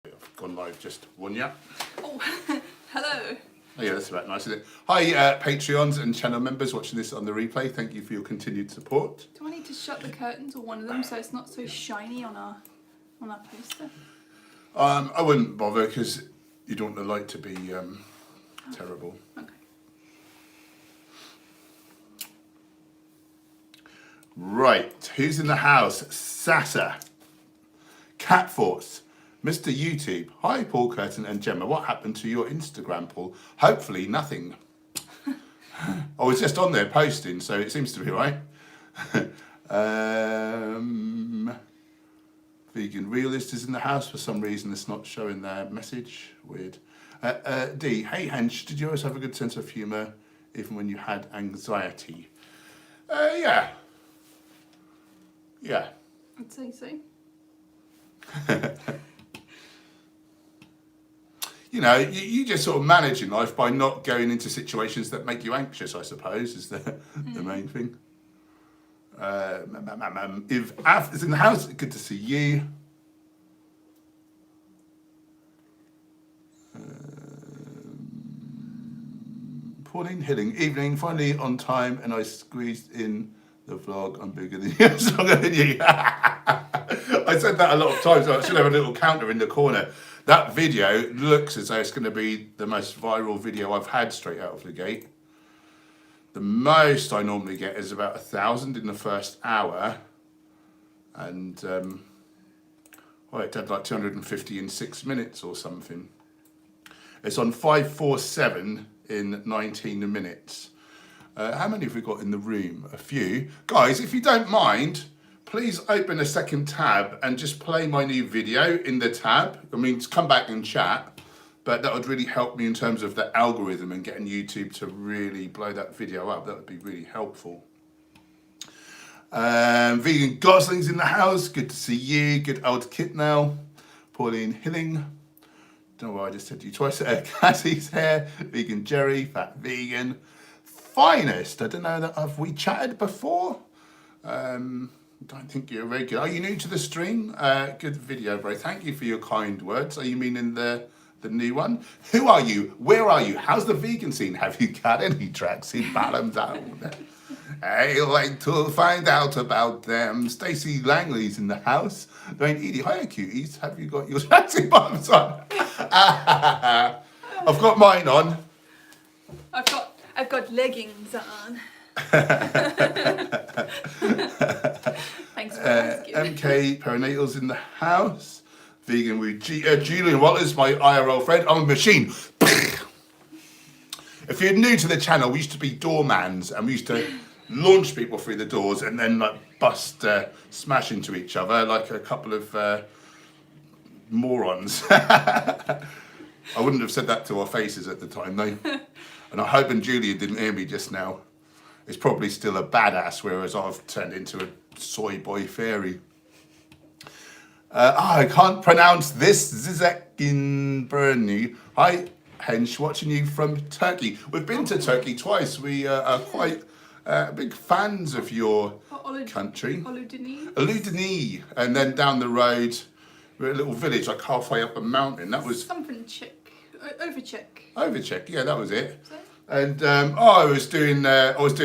I've gone live just one, yeah. Oh, hello. Oh, yeah, that's about nice, isn't it? Hi, Patreons and channel members watching this on the replay. Thank you for your continued support. Do I need to shut the curtains or one of them so it's not so shiny on our poster? I wouldn't bother because you don't want the light to be terrible. Okay. Right, who's in the house? Sasa, Cat Force, Mr. YouTube. Hi, Paul Kerton and Gemma. What happened to your Instagram, Paul? Hopefully nothing. I was just on there posting, so it seems to be right. Vegan Realist is in the house. For some reason, it's not showing their message. Weird. D. Hey, Hench, did you always have a good sense of humour, even when you had anxiety? Yeah. Yeah. I'd say so. You know, you just sort of manage in life by not going into situations that make you anxious, I suppose, is the main thing. If Af is in the house, good to see you. Pauline Hilling, evening, finally on time, and I squeezed in the vlog. I'm bigger than you, stronger than you. I said that a lot of times. I should have a little counter in the corner. That video looks as though it's going to be the most viral video I've had straight out of the gate. The most I normally get is about 1,000 in the first hour, and well, it had like 250 in 6 minutes or something. It's on 547 in 19 minutes. How many have we got in the room? A few. Guys, if you don't mind, please open a second tab and just play my new video in the tab. I mean, come back and chat, but that would really help me in terms of the algorithm and getting YouTube to really blow that video up. That would be really helpful. Vegan Gosling's in the house. Good to see you. Good old kid now. Pauline Hilling. Don't know why I just said to you twice. Cassie's here. Vegan Jerry. Fat Vegan. Finest. I don't know that have we chatted before. Don't think you're regular. Are you new to the stream? Good video, bro. Thank you for your kind words. Are you meaning the new one? Who are you? Where are you? How's the vegan scene? Have you got any tracks in bottoms out? I'd like to find out about them. Stacey Langley's in the house. Dwayne Edie. Hiya, cuties. Have you got your tracks in bottoms on? I've got mine on. I've got leggings on. Thanks for asking. MK Perinatal's in the house. Vegan with Julian Wallace, my IRL friend. I'm a machine. If you're new to the channel, we used to be doormans and we used to launch people through the doors and then like smash into each other like a couple of morons. I wouldn't have said that to our faces at the time, though. And I hope Julian didn't hear me just now. It's probably still a badass, whereas I've turned into a soy boy fairy. I can't pronounce this. Zizek in Brno. Hi, Hench, watching you from Turkey. We've been to Turkey twice. We are quite big fans of your country. Aludini. And then down the road, we're a little village, like halfway up a mountain. That was something Overcheck. Overcheck, yeah, that was it. And I was doing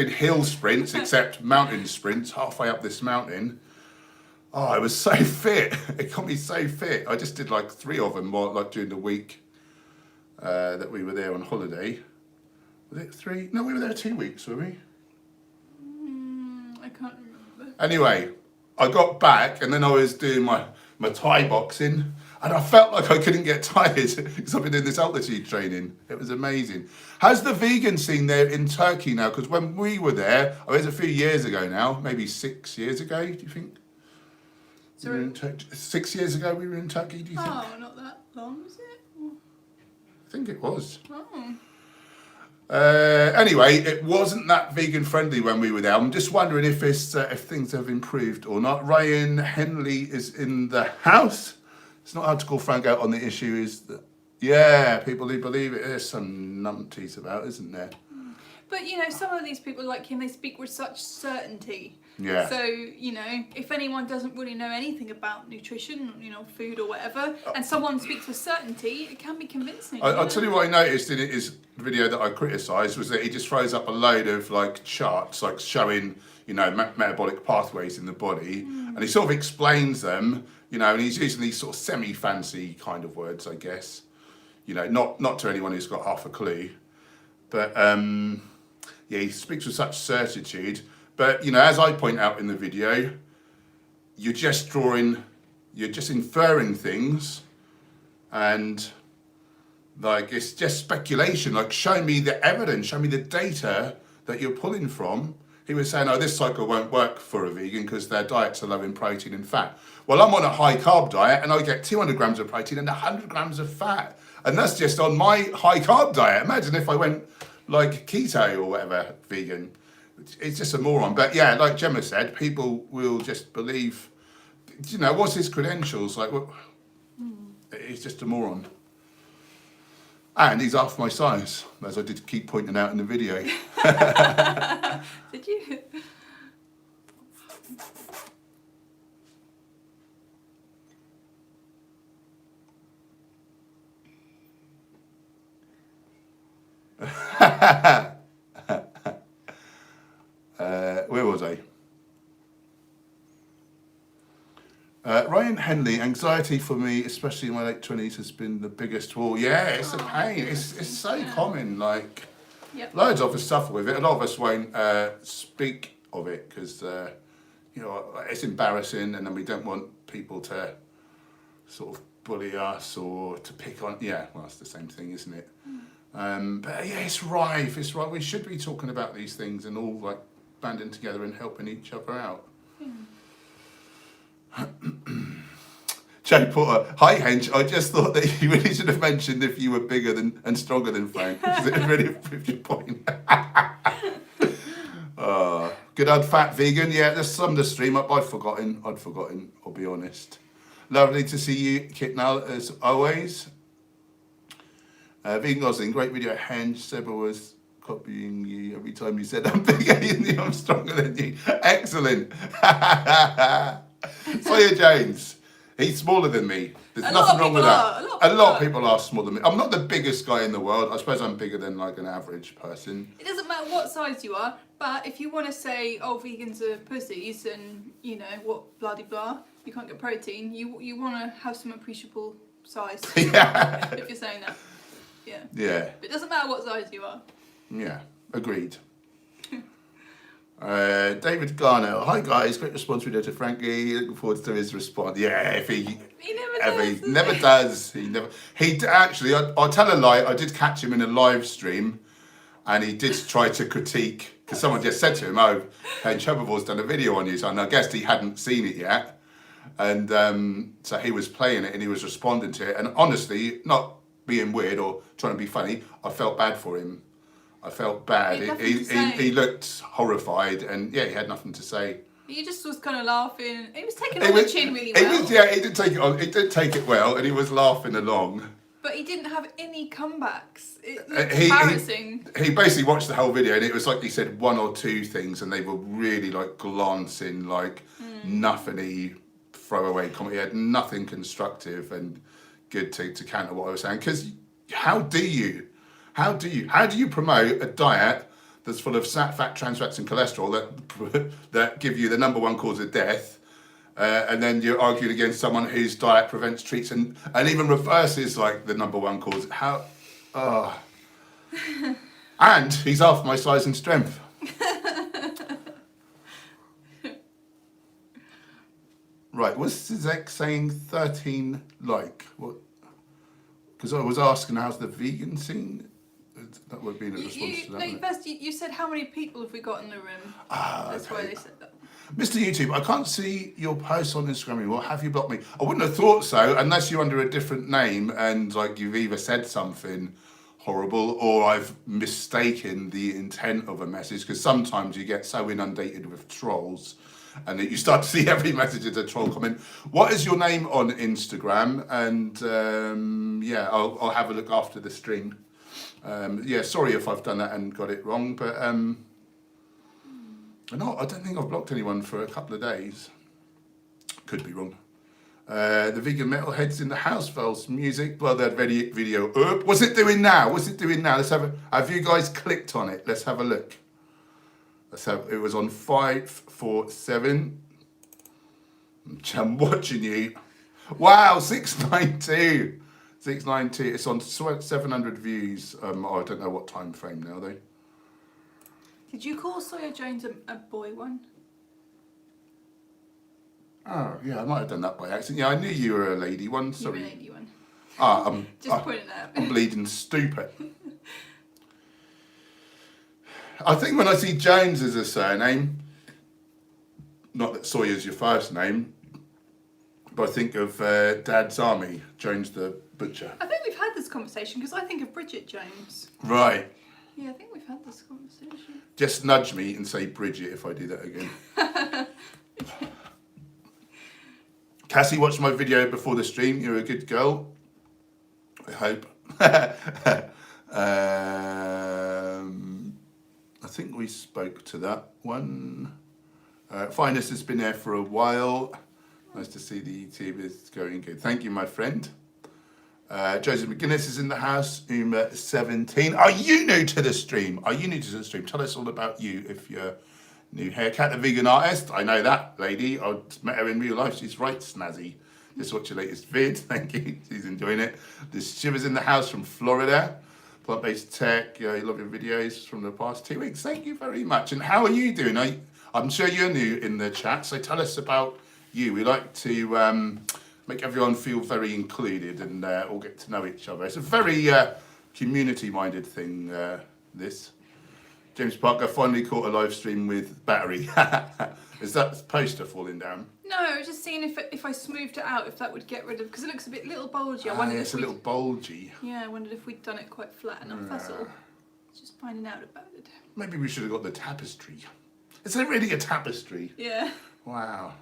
hill sprints, except mountain sprints, halfway up this mountain. Oh, I was so fit. It got me so fit. I just did like 3 of them, like during the week that we were there on holiday. Was it 3? No, we were there 2 weeks, were we? I can't remember. Anyway, I got back and then I was doing my Thai boxing. And I felt like I couldn't get tired because I've been doing this altitude training. It was amazing. How's the vegan scene there in Turkey now? Because when we were there, it was a few years ago now, maybe 6 years ago, do you think? Sorry? 6 years ago we were in Turkey, do you think? Oh, not that long, is it? I think it was. Oh. Anyway, it wasn't that vegan friendly when we were there. I'm just wondering if things have improved or not. Ryan Henley is in the house. It's not hard to call Frank out on the issue, is that, yeah, people who believe it, there's some numpties about, isn't there? But, you know, some of these people like him, they speak with such certainty. Yeah. So, you know, if anyone doesn't really know anything about nutrition, you know, food or whatever, and someone speaks with certainty, it can be convincing. I'll tell you what I noticed in his video that I criticised was that he just throws up a load of like charts, like showing, you know, metabolic pathways in the body, and he sort of explains them, you know, and he's using these sort of semi-fancy kind of words, I guess, you know, not to anyone who's got half a clue, but yeah, he speaks with such certitude. But, you know, as I point out in the video, you're just inferring things, and like, it's just speculation. Like, show me the evidence, show me the data that you're pulling from. He was saying, oh, this cycle won't work for a vegan because their diets are low in protein and fat. Well, I'm on a high carb diet and I get 200 grams of protein and 100 grams of fat. And that's just on my high carb diet. Imagine if I went like keto or whatever, vegan. It's just a moron. But yeah, like Gemma said, people will just believe, you know, what's his credentials? Like, well, he's just a moron. And he's half my size, as I did keep pointing out in the video. Did you? Where was I? Ryan Henley, anxiety for me, especially in my late 20s, has been the biggest wall. Yeah, it's a pain. It's so common. Like, loads of us suffer with it. A lot of us won't speak of it because, you know, it's embarrassing, and then we don't want people to sort of bully us or to pick on. Yeah, well, it's the same thing, isn't it? But yeah, it's rife. It's right. We should be talking about these things and all like banding together and helping each other out. Jay Potter, hi Hench, I just thought that you really should have mentioned if you were bigger than and stronger than Frank, because it really proved your point. Good old fat vegan, yeah, there's some of the stream up, I'd forgotten, I'll be honest. Lovely to see you, Kitnal, as always. Vegan Gosling, great video, Hench. Seba was copying you every time you said I'm bigger than you, I'm stronger than you. Excellent. Sawyer James, he's smaller than me. There's nothing wrong with that. A lot of people are smaller than me. I'm not the biggest guy in the world. I suppose I'm bigger than like an average person. It doesn't matter what size you are, but if you want to say, oh, vegans are pussies and, you know, what, blah-de-blah, you can't get protein, you want to have some appreciable size. Yeah. If you're saying that. Yeah. Yeah. It doesn't matter what size you are. Yeah, agreed. David Garner, hi guys, great response video to Frankie. Looking forward to his response. Yeah, if he never does. He actually. I'll tell a lie. I did catch him in a live stream, and he did try to critique because someone just said to him, "Oh, Hench Herbivore's done a video on you," and I guessed he hadn't seen it yet, and so he was playing it and he was responding to it. And honestly, not being weird or trying to be funny, I felt bad for him. I felt bad. He looked horrified, and yeah, he had nothing to say. He just was kind of laughing. He was taking it on the chin really well. He did take it on. He did take it well, and he was laughing along. But he didn't have any comebacks. It was embarrassing. He basically watched the whole video, and it was like he said one or two things, and they were really like glancing, like nothing-y throwaway comment. He had nothing constructive and good to counter what I was saying. Because how do you promote a diet that's full of fat, trans fats, and cholesterol that give you the number one cause of death, and then you're arguing against someone whose diet prevents, treats, and even reverses like the number one cause? How? And he's half my size and strength. Right, what's Zek saying? 13 like what? Because I was asking, how's the vegan scene? That would be a response to that. No, first you said how many people have we got in the room? That's okay. why they said that. Mr. YouTube, I can't see your posts on Instagram anymore. Have you blocked me? I wouldn't have thought so, unless you're under a different name and like you've either said something horrible or I've mistaken the intent of a message, because sometimes you get so inundated with trolls and that you start to see every message as a troll comment. What is your name on Instagram? And yeah, I'll have a look after the stream. Yeah, sorry if I've done that and got it wrong, but I don't think I've blocked anyone for a couple of days. Could be wrong. The vegan metalheads in the house, Val's music. Well, that video. What's it doing now? Let's have you guys clicked on it? Let's have a look. It was on 547. I'm watching you. Wow, 692. 692. It's on 700 views. I don't know what time frame now though. Did you call Sawyer Jones a boy one? Oh, yeah, I might have done that by accident. Yeah, I knew you were a lady one. Sorry. You're a lady one. Just pointing out. I'm bleeding stupid. I think when I see Jones as a surname, not that Sawyer's your first name, but I think of Dad's Army, Jones the Butcher. I think we've had this conversation because I think of Bridget Jones. Right. Yeah, I think we've had this conversation. Just nudge me and say Bridget if I do that again. Cassie watched my video before the stream. You're a good girl. I hope. I think we spoke to that one. Finest has been there for a while. Nice to see the YouTube is going good. Thank you, my friend. Joseph McGuinness is in the house. 17. Are you new to the stream? Tell us all about you if you're new. Haircat, the vegan artist. I know that lady. I met her in real life. She's right snazzy. Just watch your latest vid. Thank you. She's enjoying it. There's Shivers in the house from Florida. Plant-based tech. You love your videos from the past 2 weeks. Thank you very much. And how are you doing? I'm sure you're new in the chat. So tell us about you. We like to make everyone feel very included and all get to know each other. It's a very community-minded thing, this. James Parker finally caught a live stream with battery. Is that poster falling down? No, I was just seeing if I smoothed it out, if that would get rid of, because it looks a little bulgy. I wondered it's a little bulgy. Yeah, I wondered if we'd done it quite flat enough. That's all. Just finding out about it. Maybe we should have got the tapestry. Is there really a tapestry? Yeah. Wow.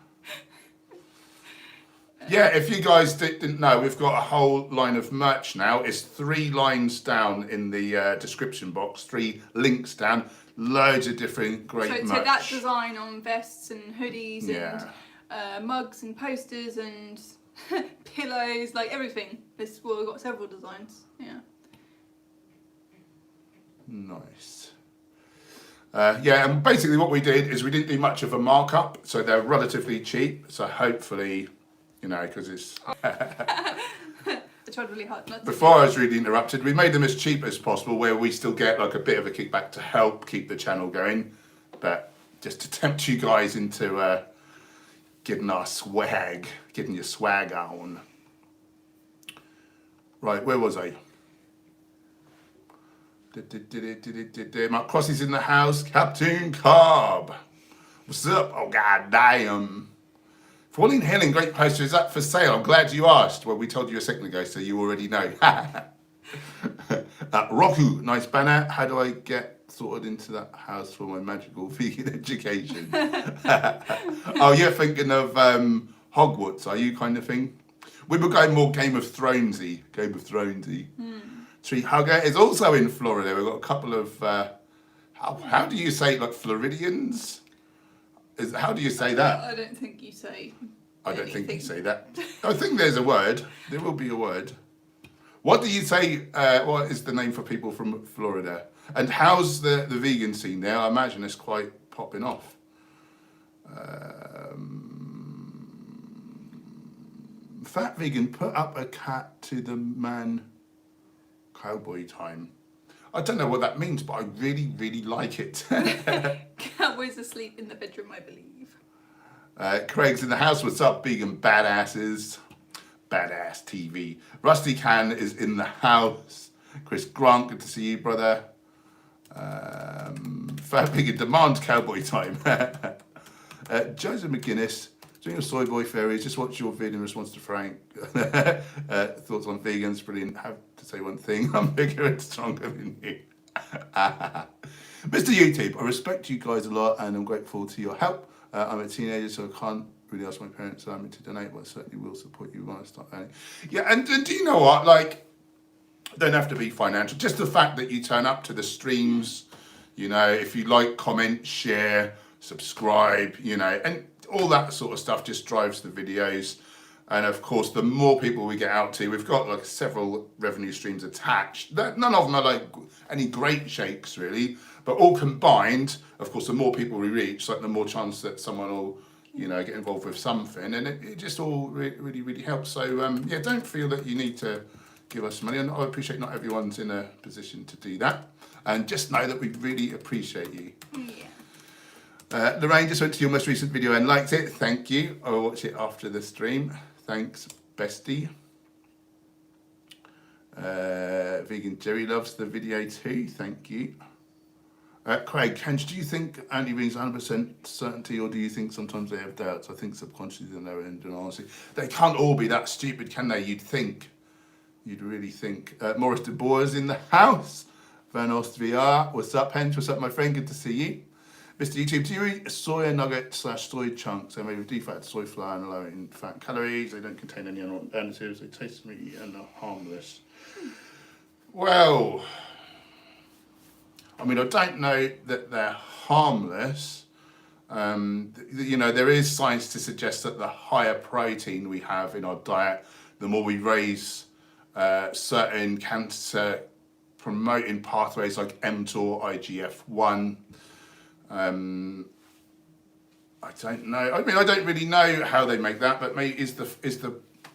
Yeah, if you guys didn't know, we've got a whole line of merch now. It's 3 lines down in the description box, 3 links down, loads of different great merch. So that design on vests and hoodies and mugs and posters and pillows, like everything. We've got several designs. Yeah. Nice. And basically what we did is we didn't do much of a markup, so they're relatively cheap. So hopefully, because it's... I tried really hard not to. Before I was really interrupted, we made them as cheap as possible where we still get like a bit of a kickback to help keep the channel going. But just to tempt you guys into getting your swag on. Right, where was I? Mark Crossy's in the house. Captain Carb. What's up? Oh, god damn. Falling Hill in Great Poster, is that for sale? I'm glad you asked. Well, we told you a second ago, so you already know. Roku, nice banner. How do I get sorted into that house for my magical vegan education? Oh, you're thinking of Hogwarts, are you, kind of thing? We were going more Game of Thronesy. Tree Hugger is also in Florida. We've got a couple of, how do you say it, like Floridians? How do you say that? I don't think you say. I don't think you say that. I think there's a word. There will be a word. What do you say? What is the name for people from Florida? And how's the vegan scene there? I imagine it's quite popping off. Fat vegan put up a cat to the man cowboy time. I don't know what that means, but I really, really like it. Cowboys asleep in the bedroom, I believe. Craig's in the house. What's up, vegan badasses? Badass TV. Rusty Can is in the house. Chris Grant, good to see you, brother. Fat vegan demands cowboy time. Joseph McGuinness. Doing your soy boy fairies, just watch your vid in response to Frank. Thoughts on vegans, brilliant. Have to say one thing, I'm bigger and stronger than you. Mr. YouTube, I respect you guys a lot and I'm grateful to your help. I'm a teenager, so I can't really ask my parents to donate, but I certainly will support you when I start earning. Yeah, and do you know what? Like, don't have to be financial. Just the fact that you turn up to the streams, if you like, comment, share, subscribe, you know, and all that sort of stuff just drives the videos. And of course, the more people we get out to, we've got like several revenue streams attached. None of them are like any great shakes really, but all combined, of course, the more people we reach, like the more chance that someone will, you know, get involved with something, and it just all really helps. So yeah, don't feel that you need to give us money, and I appreciate not everyone's in a position to do that, and just know that we really appreciate you. Yeah. Lorraine just went to your most recent video and liked it. Thank you. I will watch it after the stream. Thanks, bestie. Vegan Jerry loves the video too. Thank you. Craig, Hench, do you think anti-vegans 100% certainty, or do you think sometimes they have doubts? I think subconsciously they know it, and honestly, they can't all be that stupid, can they? You'd really think. Maurice de Boer is in the house. Van Ost VR. What's up, Hench? What's up, my friend? Good to see you. Mr. YouTube, do you eat soya nugget / soy chunks? They're made with defatted soy flour and low in fat calories. They don't contain any additives. They taste meaty and are harmless. Well, I mean, I don't know that they're harmless. You know, there is science to suggest that the higher protein we have in our diet, the more we raise certain cancer promoting pathways like mTOR, IGF-1. I don't know. I mean, I don't really know how they make that, but maybe is the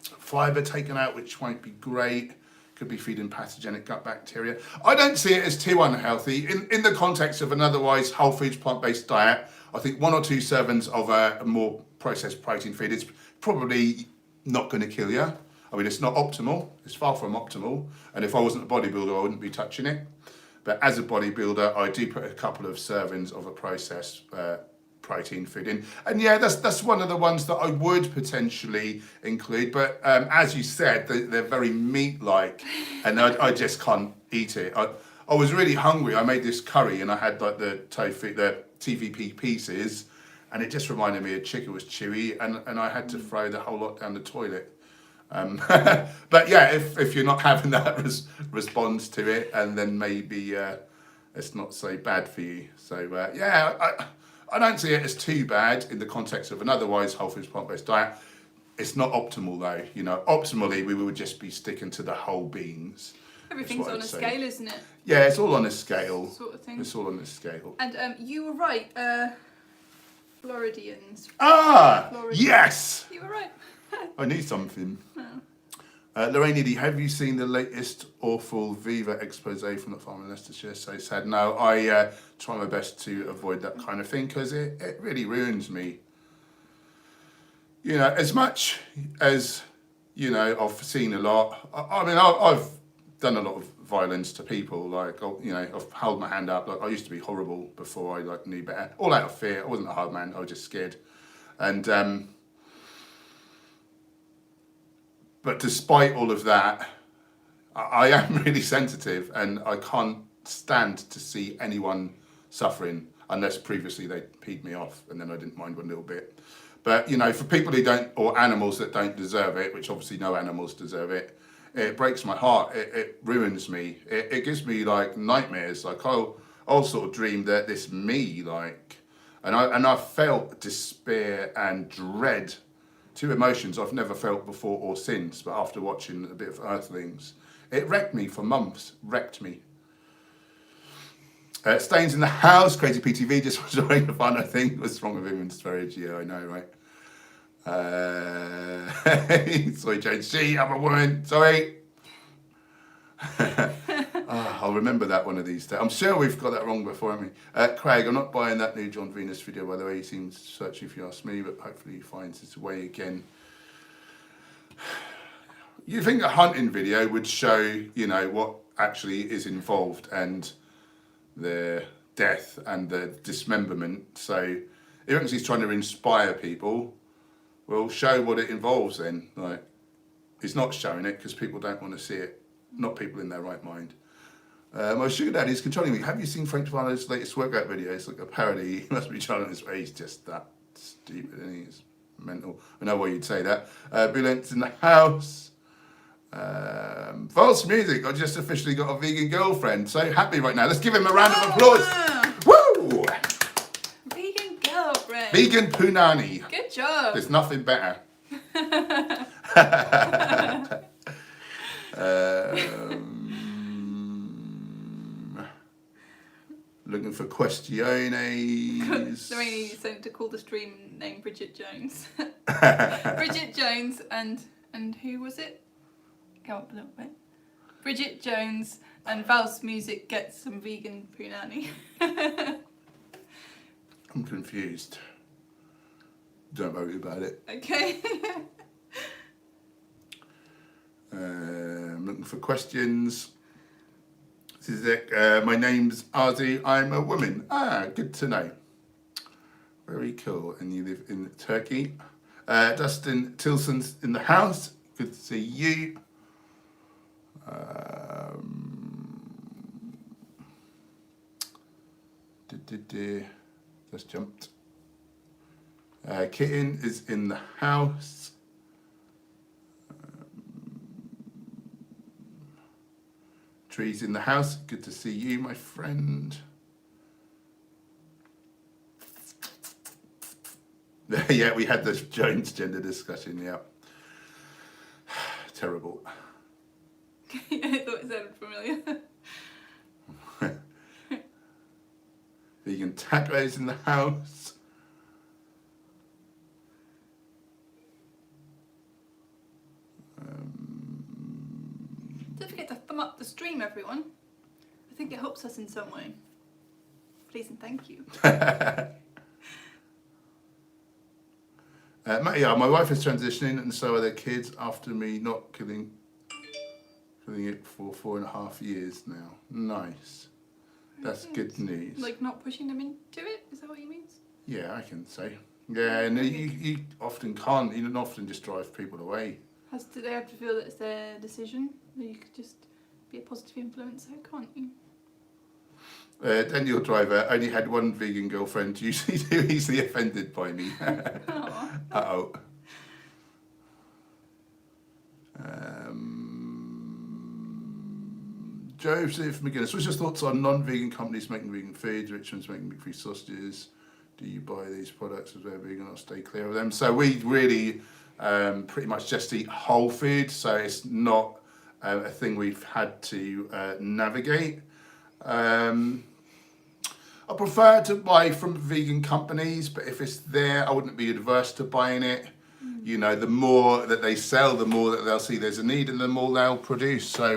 fibre taken out, which won't be great. Could be feeding pathogenic gut bacteria. I don't see it as too unhealthy in the context of an otherwise whole foods plant-based diet. I think 1 or 2 servings of a more processed protein feed is probably not going to kill you. I mean, it's not optimal. It's far from optimal. And if I wasn't a bodybuilder, I wouldn't be touching it. But as a bodybuilder, I do put a couple of servings of a processed protein feed in. And yeah, that's one of the ones that I would potentially include. But as you said, they're very meat-like, and I just can't eat it. I was really hungry. I made this curry, and I had like the tofu, the TVP pieces, and it just reminded me of chicken. It was chewy, and I had to throw the whole lot down the toilet. But yeah, if you're not having that response to it, and then maybe it's not so bad for you. So yeah, I don't see it as too bad in the context of an otherwise whole foods plant-based diet. It's not optimal though. You know, optimally we would just be sticking to the whole beans. Everything's on a scale, isn't it? Yeah, it's all on a scale. Sort of thing. It's all on a scale. And you were right. Floridians. Floridians. Yes. You were right. I knew something. Oh. Lorraine Edie, have you seen the latest awful Viva expose from the farm in Leicestershire? So sad. No, I try my best to avoid that kind of thing because it really ruins me. You know, as much as, you know, I've seen a lot. I mean, I've done a lot of violence to people. Like, you know, I've held my hand up. Like, I used to be horrible before I knew better. All out of fear. I wasn't a hard man. I was just scared. And but despite all of that, I am really sensitive, and I can't stand to see anyone suffering unless previously they peed me off, and then I didn't mind one little bit. But, you know, for people who don't, or animals that don't deserve it, which obviously no animals deserve it, it breaks my heart. It ruins me. It gives me like nightmares. Like I'll sort of dream that this me, like, and I felt despair and dread. 2 emotions I've never felt before or since, but after watching a bit of Earthlings, it wrecked me for months. Wrecked me. Stains in the house. Crazy PTV just was enjoying the fun. I think what's wrong with him in storage? Yeah, I know, right? Sorry, Jane. I'm a woman. Sorry. I'll remember that one of these days. I'm sure we've got that wrong before, haven't we? Craig, I'm not buying that new John Venus video, by the way. He seems searching, if you ask me, but hopefully he finds his way again. You think a hunting video would show, you know, what actually is involved and the death and the dismemberment. So if he's trying to inspire people, well, show what it involves then. Like, he's not showing it because people don't want to see it. Not people in their right mind. My sugar daddy is controlling me. Have you seen Frank Tavano's latest workout video? It's like a parody. He must be trying his way. He's just that stupid, and he's mental. I know why you'd say that. Bulent's in the house. False music. I just officially got a vegan girlfriend. So happy right now. Let's give him a round of applause. Wow. Woo! Vegan girl. Vegan punani. Good job. There's nothing better. Looking for questiones. Lorraine sent to call the stream name Bridget Jones. Bridget Jones and who was it? Go up a little bit. Bridget Jones and Val's music gets some vegan punani. I'm confused. Don't worry about it. Okay. I'm looking for questions. This is it. My name's Arzi. I'm a woman. Good to know. Very cool. And you live in Turkey. Dustin Tilson's in the house. Good to see you. Just jumped. Kitten is in the house. Tree's in the house. Good to see you, my friend. Yeah, we had the Jones gender discussion, yeah. Terrible. I thought it sounded familiar. Vegan tacos in the house. Don't forget to thumb up the stream, everyone. I think it helps us in some way. Please and thank you. Yeah, my wife is transitioning and so are their kids after me not killing it for 4.5 years now. Nice. That's good news. Like not pushing them into it? Is that what you mean? Yeah, I can say. Yeah, and you often can't. You don't often just drive people away. Do they have to feel that it's their decision? That you could just be a positive influencer, can't you? Daniel Driver only had one vegan girlfriend, usually too easily offended by me. Uh-oh. Joseph McGinnis, what's your thoughts on non-vegan companies making vegan foods? Richmond's making meat-free sausages. Do you buy these products as they're vegan or stay clear of them? So we really pretty much just eat whole food, so it's not a thing we've had to navigate. I prefer to buy from vegan companies, but if it's there, I wouldn't be adverse to buying it. You know, the more that they sell, the more that they'll see there's a need and the more they'll produce. So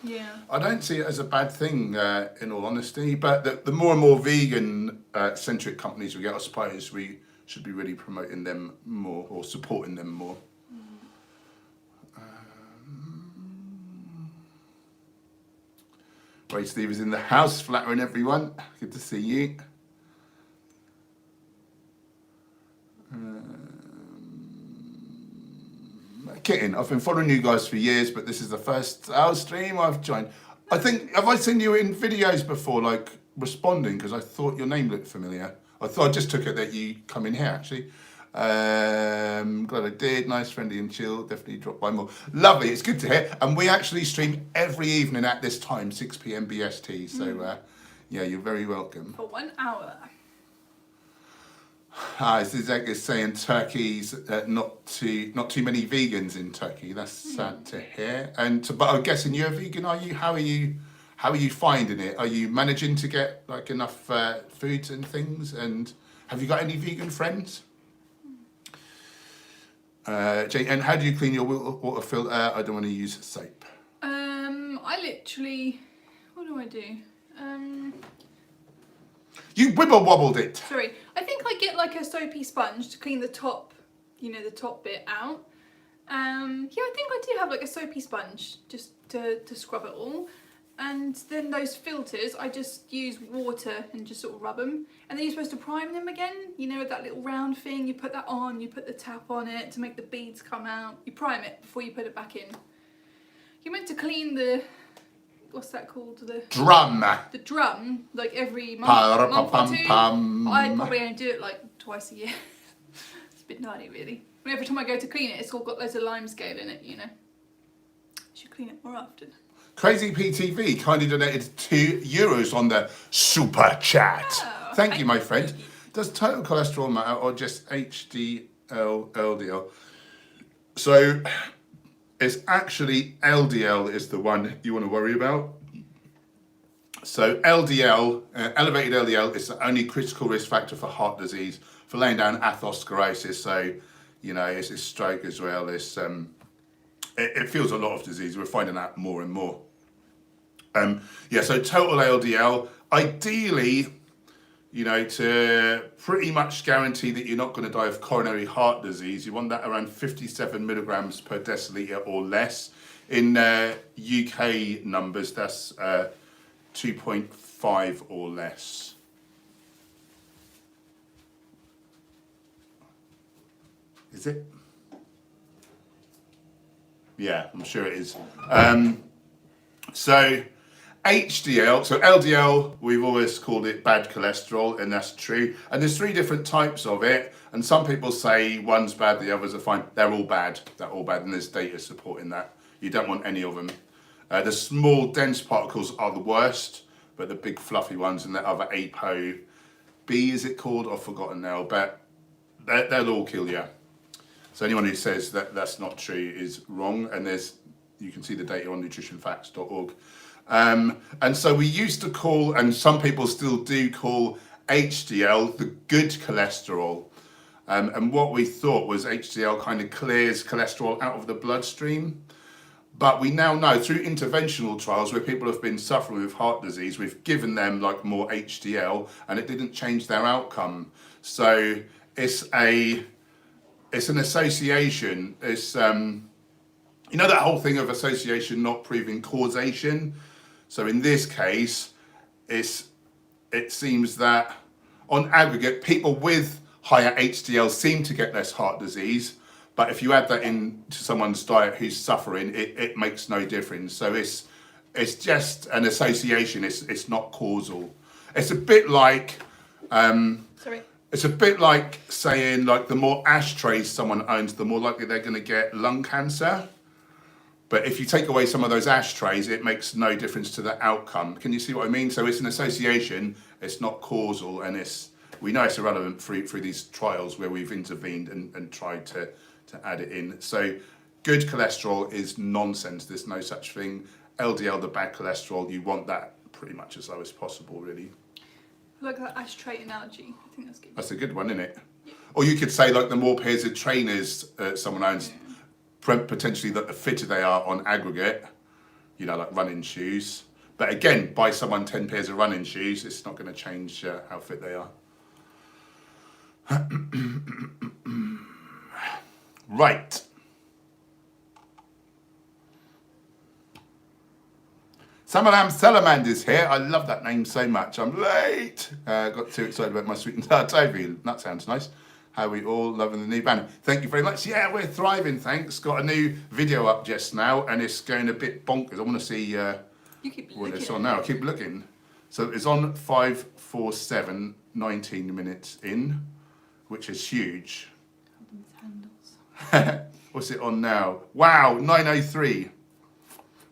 yeah. I don't see it as a bad thing, in all honesty. But the more and more vegan-centric companies we get, I suppose we should be really promoting them more or supporting them more. Ray Steve is in the house, flattering everyone. Good to see you. Kitten, I've been following you guys for years, but this is the first stream I've joined. I think, have I seen you in videos before, like responding? Because I thought your name looked familiar. I just took it that you come in here, actually. Glad I did. Nice, friendly and chill. Definitely drop by more. Lovely, it's good to hear. And we actually stream every evening at this time, 6 p.m. BST. So, yeah, you're very welcome. For 1 hour. Zizek is saying Turkey's not too many vegans in Turkey. That's sad to hear. But I'm guessing you're a vegan, are you? How are you finding it? Are you managing to get like enough foods and things? And have you got any vegan friends? Jane, and how do you clean your water filter? I don't want to use soap. I literally, what do I do? You wibble wobbled it. Sorry, I think I get like a soapy sponge to clean the top, the top bit out. Yeah, I think I do have like a soapy sponge just to scrub it all. And then those filters, I just use water and just sort of rub them. And then you're supposed to prime them again, with that little round thing. You put that on, you put the tap on it to make the beads come out. You prime it before you put it back in. You're meant to clean the, what's that called? The drum. The drum, like every month or two. I probably only do it like twice a year. It's a bit naughty, really. But every time I go to clean it, it's all got loads of lime scale in it, Should clean it more often. Crazy PTV kindly donated €2 on the super chat. Oh, thank you, my friend. Does total cholesterol matter or just HDL, LDL? So it's actually LDL is the one you want to worry about. So LDL, elevated LDL is the only critical risk factor for heart disease, for laying down atherosclerosis. So, it's stroke as well. It fuels a lot of disease. We're finding that more and more. So total LDL, ideally, to pretty much guarantee that you're not going to die of coronary heart disease, you want that around 57 milligrams per deciliter or less. In UK numbers, that's 2.5 or less. Is it? Yeah, I'm sure it is. So HDL, so LDL, we've always called it bad cholesterol, and that's true. And there's 3 different types of it, and some people say one's bad, the others are fine. They're all bad, and there's data supporting that. You don't want any of them. The small, dense particles are the worst, but the big, fluffy ones and the other ApoB, is it called? I've forgotten now, but they'll all kill you. So anyone who says that that's not true is wrong, and you can see the data on nutritionfacts.org. And so we used to call, and some people still do call, HDL the good cholesterol. And what we thought was HDL kind of clears cholesterol out of the bloodstream. But we now know through interventional trials where people have been suffering with heart disease, we've given them more HDL and it didn't change their outcome. So it's an association. It's, that whole thing of association not proving causation. So in this case, it seems that on aggregate, people with higher HDL seem to get less heart disease. But if you add that into someone's diet who's suffering, it makes no difference. So it's just an association. It's not causal. It's a bit like It's a bit like saying the more ashtrays someone owns, the more likely they're going to get lung cancer. But if you take away some of those ashtrays, it makes no difference to the outcome. Can you see what I mean? So it's an association. It's not causal, and we know it's irrelevant through these trials where we've intervened and tried to add it in. So good cholesterol is nonsense. There's no such thing. LDL, the bad cholesterol, you want that pretty much as low as possible, really. I like that ashtray analogy. I think that's good. That's a good one, isn't it? Yeah. Or you could say the more pairs of trainers someone owns, potentially the fitter they are on aggregate, like running shoes. But again, buy someone 10 pairs of running shoes, it's not going to change how fit they are. Right. Samalam Salamand is here. I love that name so much. I'm late. Got too excited about my sweet and sour tofu. That sounds nice. How are we all loving the new banner? Thank you very much. Yeah, we're thriving, thanks. Got a new video up just now, and it's going a bit bonkers. I want to see what it's on now. Keep looking. So it's on 5:47, 19 minutes in, which is huge. What's it on now? Wow, 9:03.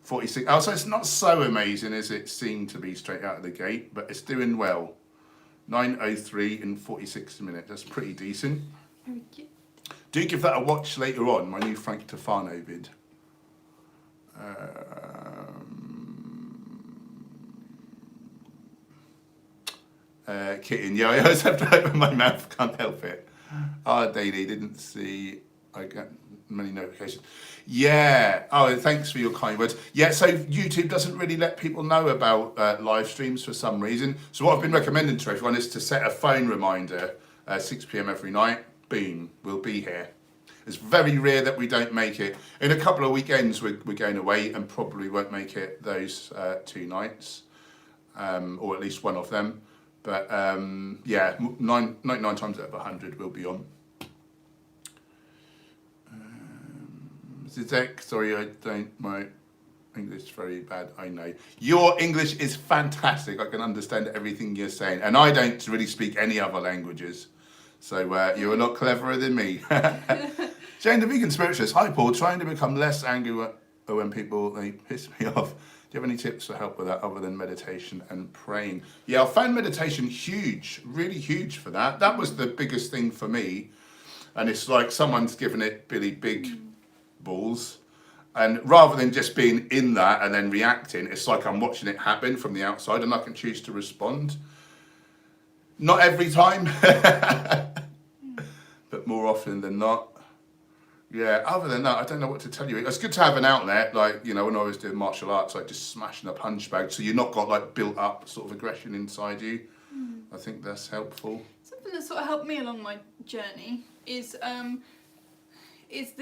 46. Oh, so it's not so amazing as it seemed to be straight out of the gate, but it's doing well. 9:03 in 46 minutes. That's pretty decent. Do give that a watch later on, my new Frank Tofano vid. Kitten, yeah, I always have to open my mouth, can't help it. Daily, didn't see, I got many notifications. Yeah, thanks for your kind words. Yeah, so YouTube doesn't really let people know about live streams for some reason. So what I've been recommending to everyone is to set a phone reminder, 6 p.m. every night. Boom, we'll be here. It's very rare that we don't make it. In a couple of weekends, we're going away and probably won't make it those 2 nights, or at least one of them. But yeah, 99 times out of 100 we'll be on. Zizek, sorry, my English is very bad, I know. Your English is fantastic. I can understand everything you're saying. And I don't really speak any other languages. So you're a lot cleverer than me. Jane the Vegan Spiritualist. Hi, Paul. Trying to become less angry when people they piss me off. you have any tips for help with that other than meditation and praying? Yeah, I found meditation huge, really huge for that. That was the biggest thing for me. And it's like someone's given it really big balls. And rather than just being in that and then reacting, it's like I'm watching it happen from the outside and I can choose to respond. Not every time, but more often than not. Yeah, other than that, I don't know what to tell you. It's good to have an outlet, like, you know, when I was doing martial arts, like just smashing a punch bag, so you're not got like built up sort of aggression inside you. I think that's helpful. Something that sort of helped me along my journey is the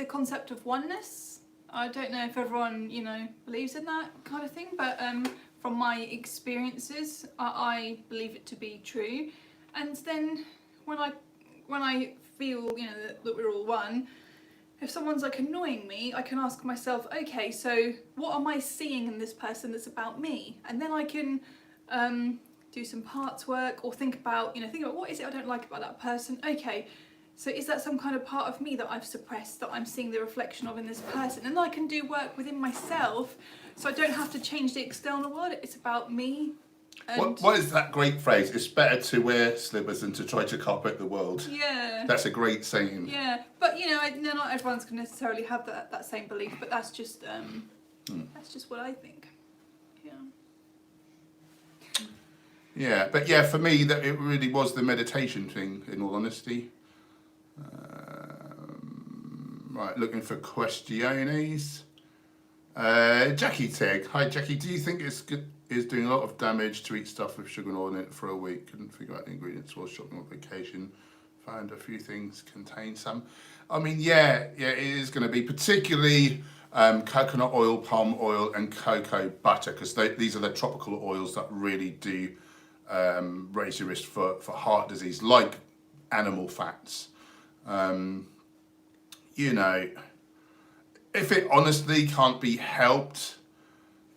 concept of oneness. I don't know if everyone, you know, believes in that kind of thing, but from my experiences, I believe it to be true. And then when I feel, you know, that we're all one, if someone's like annoying me, I can ask myself, okay, so what am I seeing in this person that's about me? And then I can do some parts work or think about what is it I don't like about that person? Okay, so is that some kind of part of me that I've suppressed that I'm seeing the reflection of in this person? And then I can do work within myself so I don't have to change the external world. It's about me. What is that great phrase? It's better to wear slippers than to try to carpet the world. Yeah. That's a great saying. Yeah, but you know, not everyone's going to necessarily have that same belief, but that's just what I think. Yeah. Yeah, but yeah, for me, that it really was the meditation thing, in all honesty. Right, looking for questiones. Jackie Teg. Hi, Jackie. Do you think it's doing a lot of damage to eat stuff with sugar and oil in it for a week? Couldn't figure out the ingredients while shopping on vacation. Found a few things contain some. I mean, yeah, it is going to be particularly coconut oil, palm oil, and cocoa butter, because these are the tropical oils that really do raise your risk for heart disease, like animal fats. You know, if it honestly can't be helped,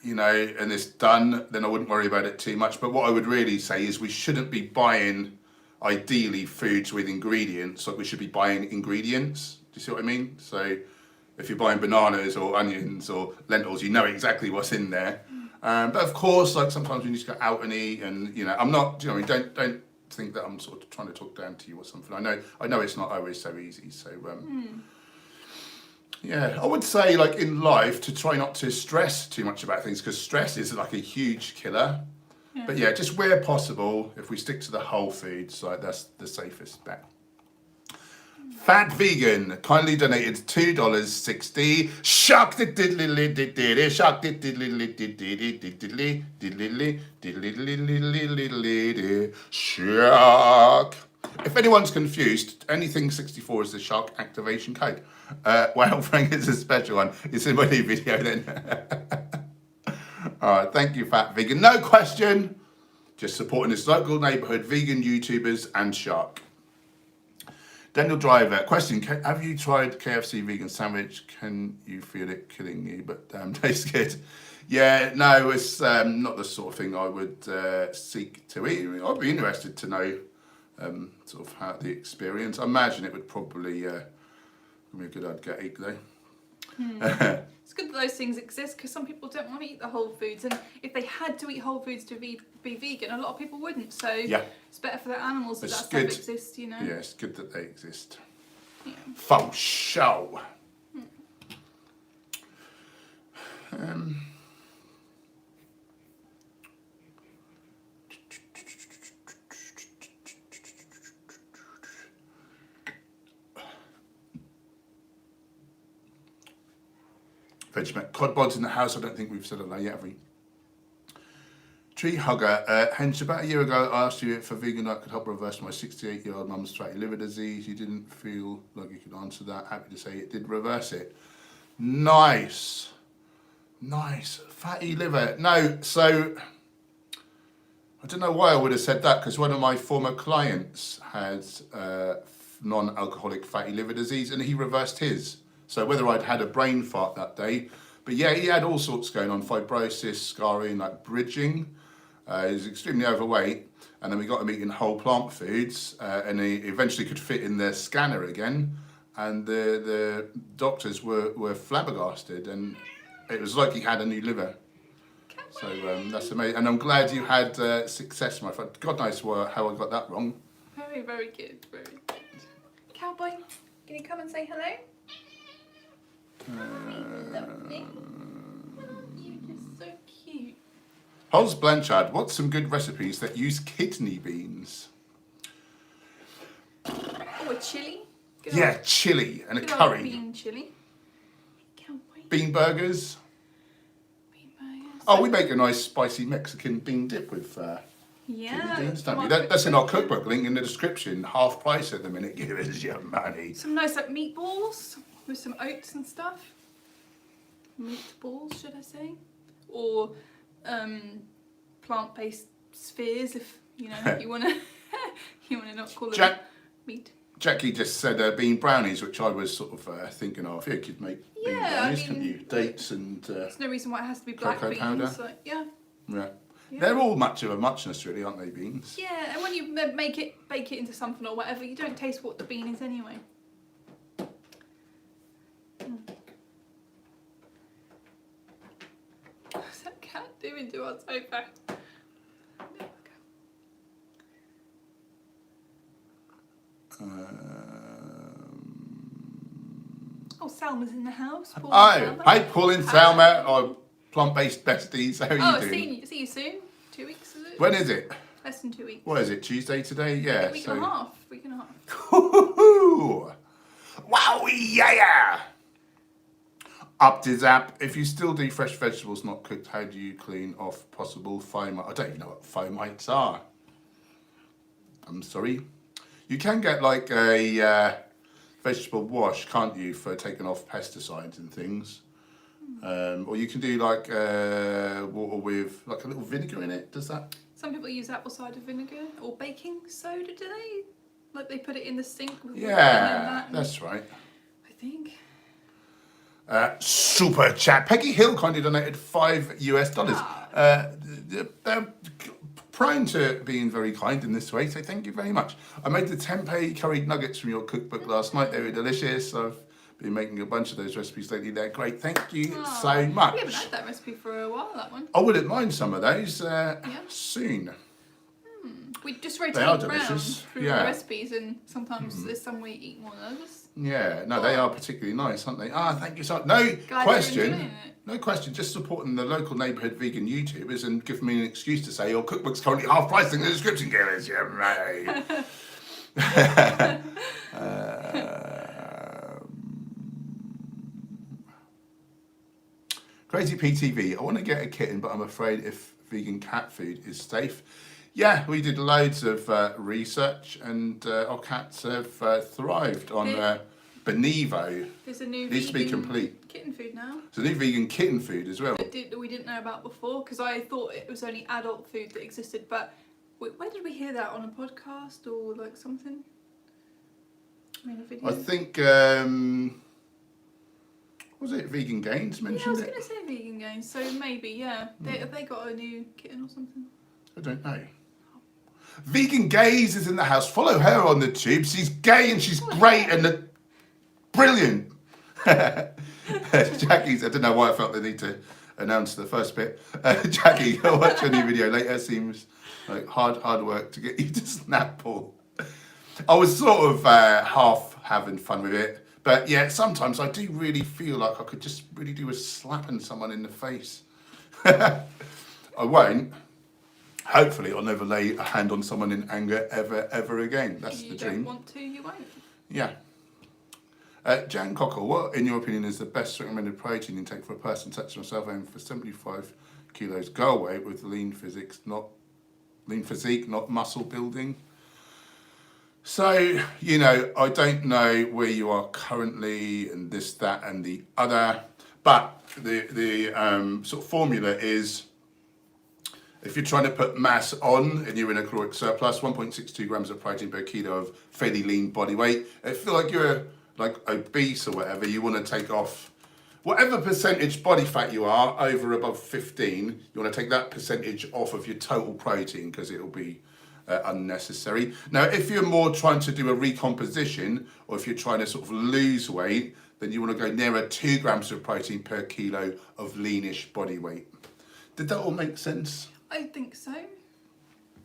you know, and it's done, then I wouldn't worry about it too much. But what I would really say is we shouldn't be buying, ideally, foods with ingredients. Like, we should be buying ingredients. Do you see what I mean? So if you're buying bananas or onions or lentils, you know exactly what's in there. But of course, like, sometimes we need to go out and eat, and, you know, I'm not, you know, don't think that I'm sort of trying to talk down to you or something. I know it's not always so easy. So yeah, I would say, like, in life, to try not to stress too much about things, because stress is like a huge killer. Yeah. But yeah, just where possible, if we stick to the whole foods, like, that's the safest bet. Fat Vegan kindly donated $2.60. Shark the diddly diddly, shark the diddly diddly diddly diddly diddly shark. If anyone's confused, anything 64 is the shark activation code. Well, Frank, it's a special one. It's in my new video then. All right, thank you, Fat Vegan. No question. Just supporting this local neighbourhood vegan YouTubers and shark. Daniel Driver, question, have you tried KFC vegan sandwich? Can you feel it killing you, but tastes good? Yeah, no, it's not the sort of thing I would seek to eat. I'd be interested to know sort of how the experience. I imagine it would probably be a good I'd get eat though. It's good that those things exist, because some people don't want to eat the whole foods, and if they had to eat whole foods to be vegan, a lot of people wouldn't. So yeah, it's better for the animals that stuff exists, you know. Yeah, it's good that they exist. Yeah. For sure. Vegemite. Cod bods in the house. I don't think we've said it yet, have we? Tree Hugger. Hench, about a year ago I asked you if a vegan diet could help reverse my 68-year-old mum's fatty liver disease. You didn't feel like you could answer that. Happy to say it did reverse it. Nice. Nice. Fatty liver. No, so I don't know why I would have said that, because one of my former clients had non-alcoholic fatty liver disease and he reversed his. So whether I'd had a brain fart that day, but yeah, he had all sorts going on, fibrosis, scarring, like bridging. He was extremely overweight, and then we got him eating whole plant foods, and he eventually could fit in the scanner again, and the doctors were flabbergasted, and it was like he had a new liver. that's amazing. And I'm glad you had success, my friend. God knows how I got that wrong. Very, very good. Very good. Cowboy, can you come and say hello? Lovely. You're just so cute. Hols Blanchard, what's some good recipes that use kidney beans? Oh, a chili? Good Yeah, old- chili and a good old curry. bean chili. Cowboy. Bean burgers. Bean burgers. Oh, we make a nice spicy Mexican bean dip with Yeah. kidney beans, don't we? tomato That's in our ketchup. cookbook, link in the description. Half price at the minute, give us your money. Some nice like meatballs with some oats and stuff. Meatballs, should I say? Or plant-based spheres, if you know you wanna not call it meat. Jackie just said bean brownies, which I was sort of thinking of. You could make bean Yeah, brownies, I couldn't mean, you? Dates and There's no reason why it has to be black cocoa beans. powder. So, yeah. yeah. Yeah. They're all much of a muchness, really, aren't they? Beans. Yeah, and when you bake it into something or whatever, you don't taste what the bean is anyway. What's that cat doing to our sofa? There we go. Oh, Salma's in the house. Paul and Salma. Hi, Paul and Salma, our plant-based besties. How are you doing? See you soon. 2 weeks, is it? When is it? Less than 2 weeks. What is it? Tuesday today? Yeah. Week and a half. Week and a half. Woohoo! Wow, yeah! Up to zap. If you still do fresh vegetables not cooked, how do you clean off possible fomites? I don't even know what fomites are. I'm sorry. You can get like a vegetable wash, can't you, for taking off pesticides and things. Or you can do like water with like a little vinegar in it. Does that? Some people use apple cider vinegar or baking soda, do they? Like they put it in the sink with water Yeah, and that. that's right. I think. Super chat. Peggy Hill kindly donated $5 US. They're prone to being very kind in this way, so thank you very much. I made the tempeh curried nuggets from your cookbook last night. They were delicious. I've been making a bunch of those recipes lately. They're great. Thank you so much. We haven't had that recipe for a while, that one. I wouldn't mind some of those soon. We just rotate They are around delicious. through Yeah. the recipes, and sometimes there's some we eat more than others. Yeah, no, they are particularly nice, aren't they? Thank you so much. No Guys are question. enjoying it. No question. Just supporting the local neighbourhood vegan YouTubers and giving me an excuse to say your cookbook's currently half price in the description. Give us your money. Crazy PTV. I want to get a kitten, but I'm afraid if vegan cat food is safe. Yeah, we did loads of research, and our cats have thrived on Benevo. There's a new Needs to be vegan complete. kitten food now It's a new vegan kitten food as well. that we didn't know about before, because I thought it was only adult food that existed. But where did we hear that, on a podcast or like something? I mean, a video. I think was it Vegan Gains Yeah, I mentioned was it? going to say vegan games, so maybe, yeah. Have they got a new kitten or something? I don't know. Vegan Gaze is in the house. Follow her on the tube. She's gay and she's great and brilliant. Jackie's, I don't know why I felt the need to announce the first bit. Jackie, I'll watch a new video later. Seems like hard work to get you to snap, Paul. I was sort of half having fun with it. But yeah, sometimes I do really feel like I could just really do with slapping someone in the face. I won't. Hopefully I'll never lay a hand on someone in anger ever again. That's the dream. You don't want to, you won't. Yeah. Jan Cockle, what in your opinion is the best recommended protein intake for a person such as myself aiming for 75 kilos goal weight with lean physique, not muscle building? So, you know, I don't know where you are currently and this, that and the other, but the sort of formula is, if you're trying to put mass on and you're in a caloric surplus, 1.62 grams of protein per kilo of fairly lean body weight. If you feel like you're like obese or whatever, you want to take off whatever percentage body fat you are over above 15, you want to take that percentage off of your total protein because it'll be unnecessary. Now, if you're more trying to do a recomposition or if you're trying to sort of lose weight, then you want to go nearer 2 grams of protein per kilo of leanish body weight. Did that all make sense? I think so.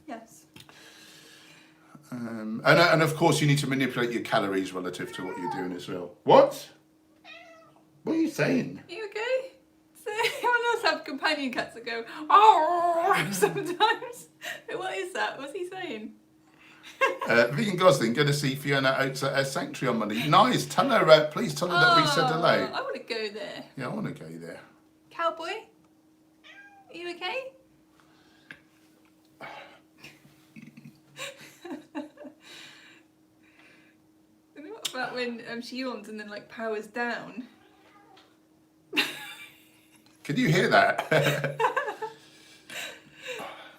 Yes. And of course, you need to manipulate your calories relative to what you're doing as well. What? What are you saying? Are you okay? So everyone else have companion cats that go, oh, sometimes. What is that? What's he saying? Vegan Gosling, going to see Fiona Oates at her sanctuary on Monday. Nice. Tell her, please tell her that we said hello. I want to go there. Yeah, I want to go there. Cowboy? Are you okay? And what about when she yawns and then like powers down? Can you hear that?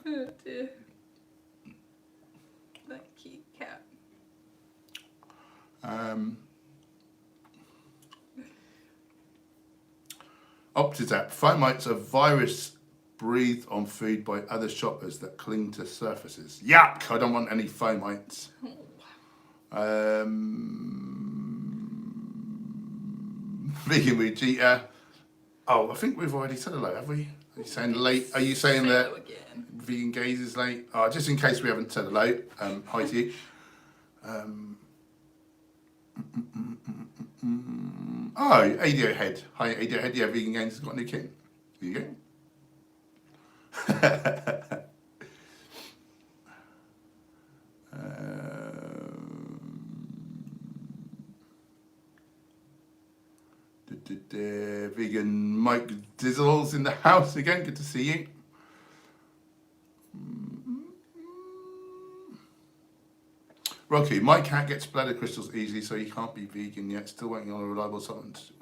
Oh dear. That cute cat. Optizap. Fomites are virus breathed on food by other shoppers that cling to surfaces. Yuck! I don't want any fomites. Vegan Vegeta. Oh, I think we've already said hello, have we? Are you saying late? Are you saying that Vegan Gaze is late? Oh, just in case we haven't said hello, hi to you. Oh, ADO Head. Hi, ADO Head. Yeah, Vegan Games has got a new kit. There you go. Vegan Mike Dizzles in the house again. Good to see you. Rocky, my cat gets bladder crystals easily, so he can't be vegan yet. Still waiting on a reliable supplement.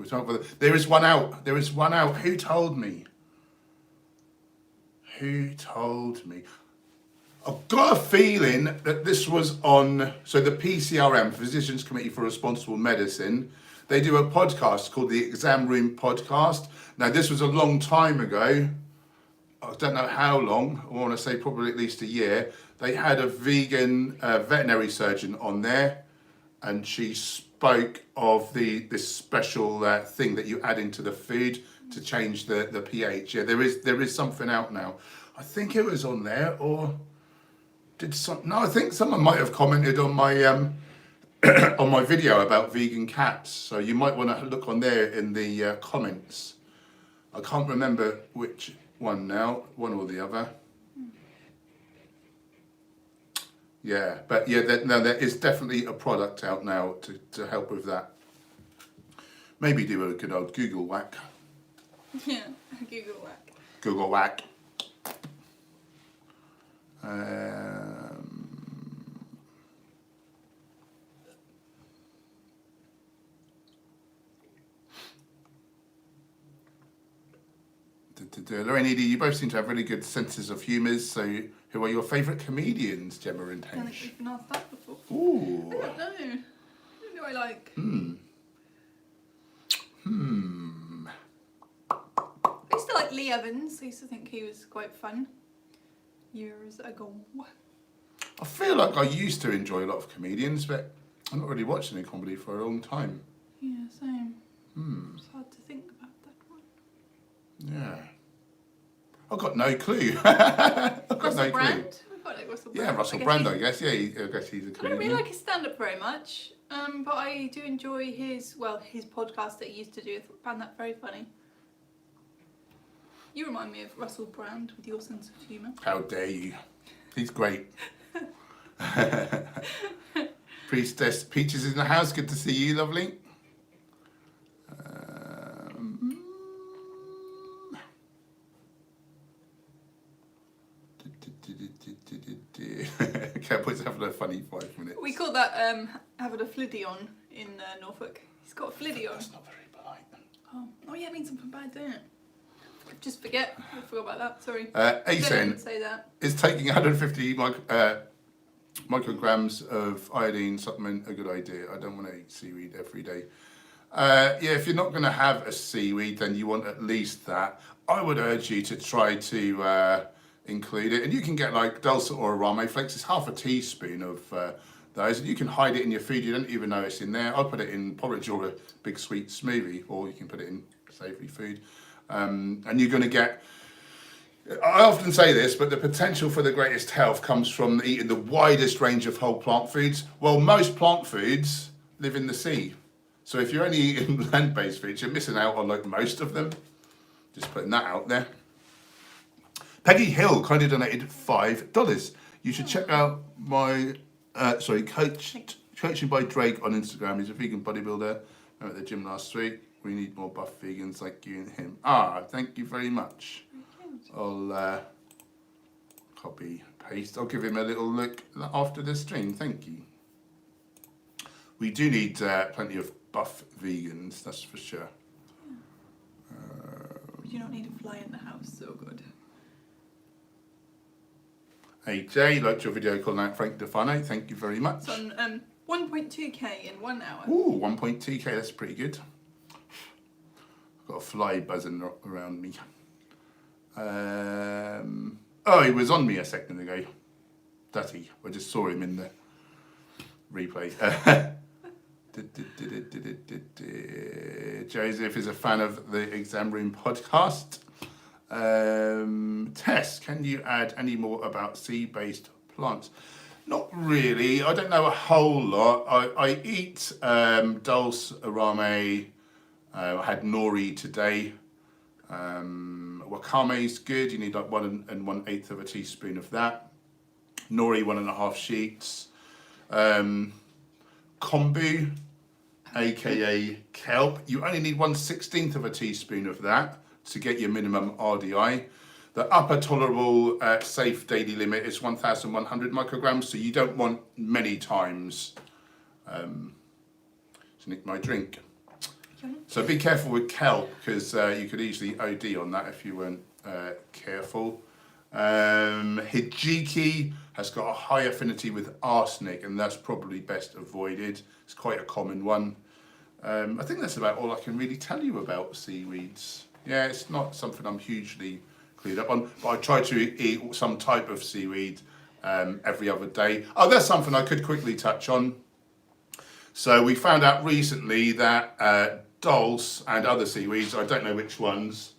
There is one out. There is one out. Who told me? Who told me? I've got a feeling that this was on, so the PCRM, Physicians Committee for Responsible Medicine, they do a podcast called the Exam Room Podcast. Now, this was a long time ago. I don't know how long. I want to say probably at least a year. They had a vegan veterinary surgeon on there, and she spoke of this special thing that you add into the food to change the pH. Yeah, there is something out now. I think it was on there, or did some? No, I think someone might have commented on my on my video about vegan cats. So you might want to look on there in the comments. I can't remember which one now, one or the other. Yeah, but yeah, there is definitely a product out now to help with that. Maybe do a good old Google whack. Yeah, Google whack. Google whack. Lorraine Edie, you both seem to have really good senses of humours, so who are your favourite comedians, Gemma and I don't think Hench? we've been asked that before. Ooh. I don't know. Who do I like? I used to like Lee Evans. I used to think he was quite fun. Years ago. I feel like I used to enjoy a lot of comedians, but I'm not really watching any comedy for a long time. Yeah, same. It's hard to think about that one. Yeah. I've got no clue. I've got Russell no Brand? clue. We've got like Russell Yeah, Brand. Russell Brand, I guess. Yeah, I guess he's a I don't comedian. really like his stand-up very much, but I do enjoy his podcast that he used to do. I found that very funny. You remind me of Russell Brand with your sense of humour. How dare you? He's great. Priestess Peaches in the house. Good to see you, lovely. Cowboys having a funny 5 minutes. We call that having a fliddy on in Norfolk. He's got a fliddy on. That's not very polite. Oh yeah, it means something bad, don't it? Just forget. I forgot about that. Sorry. Asen Didn't say that. is taking 150 micrograms of iodine supplement a good idea? I don't want to eat seaweed every day. Yeah, if you're not going to have a seaweed, then you want at least that. I would urge you to try to include it, and you can get like dulse or arame flakes. It's half a teaspoon of those, and you can hide it in your food. You don't even know it's in there. I'll put it in porridge or a big sweet smoothie, or you can put it in savoury food. And you're going to get I often say this, but the potential for the greatest health comes from eating the widest range of whole plant foods. Well, most plant foods live in the sea. So if you're only eating land-based foods, you're missing out on like most of them. Just putting that out there. Peggy Hill kindly donated $5. You should check out my coaching by Drake on Instagram. He's a vegan bodybuilder. I went at the gym last week. We need more buff vegans like you and him. Thank you very much. I'll copy paste. I'll give him a little look after the stream. Thank you. We do need plenty of buff vegans, that's for sure. We do not need a fly in the house, so good. Hey Jay, liked your video calling out Frank Defano. Thank you very much. It's on 1.2k in 1 hour. Ooh, 1.2k, that's pretty good. Got a fly buzzing around me. He was on me a second ago. Dutty. I just saw him in the replay. Joseph is a fan of the Exam Room podcast. Tess, can you add any more about sea-based plants? Not really. I don't know a whole lot. I eat dulse, arame. I had nori today. Wakame is good. You need like 1 1/8 of a teaspoon of that. Nori, 1.5 sheets. Kombu, aka kelp. You only need 1/16 of a teaspoon of that to get your minimum RDI. The upper tolerable safe daily limit is 1,100 micrograms, so you don't want many times to nick my drink. So be careful with kelp, because you could easily OD on that if you weren't careful. Hijiki has got a high affinity with arsenic, and that's probably best avoided. It's quite a common one. I think that's about all I can really tell you about seaweeds. Yeah, it's not something I'm hugely clued up on, but I try to eat some type of seaweed every other day. Oh, that's something I could quickly touch on. So we found out recently that dulse and other seaweeds, I don't know which ones,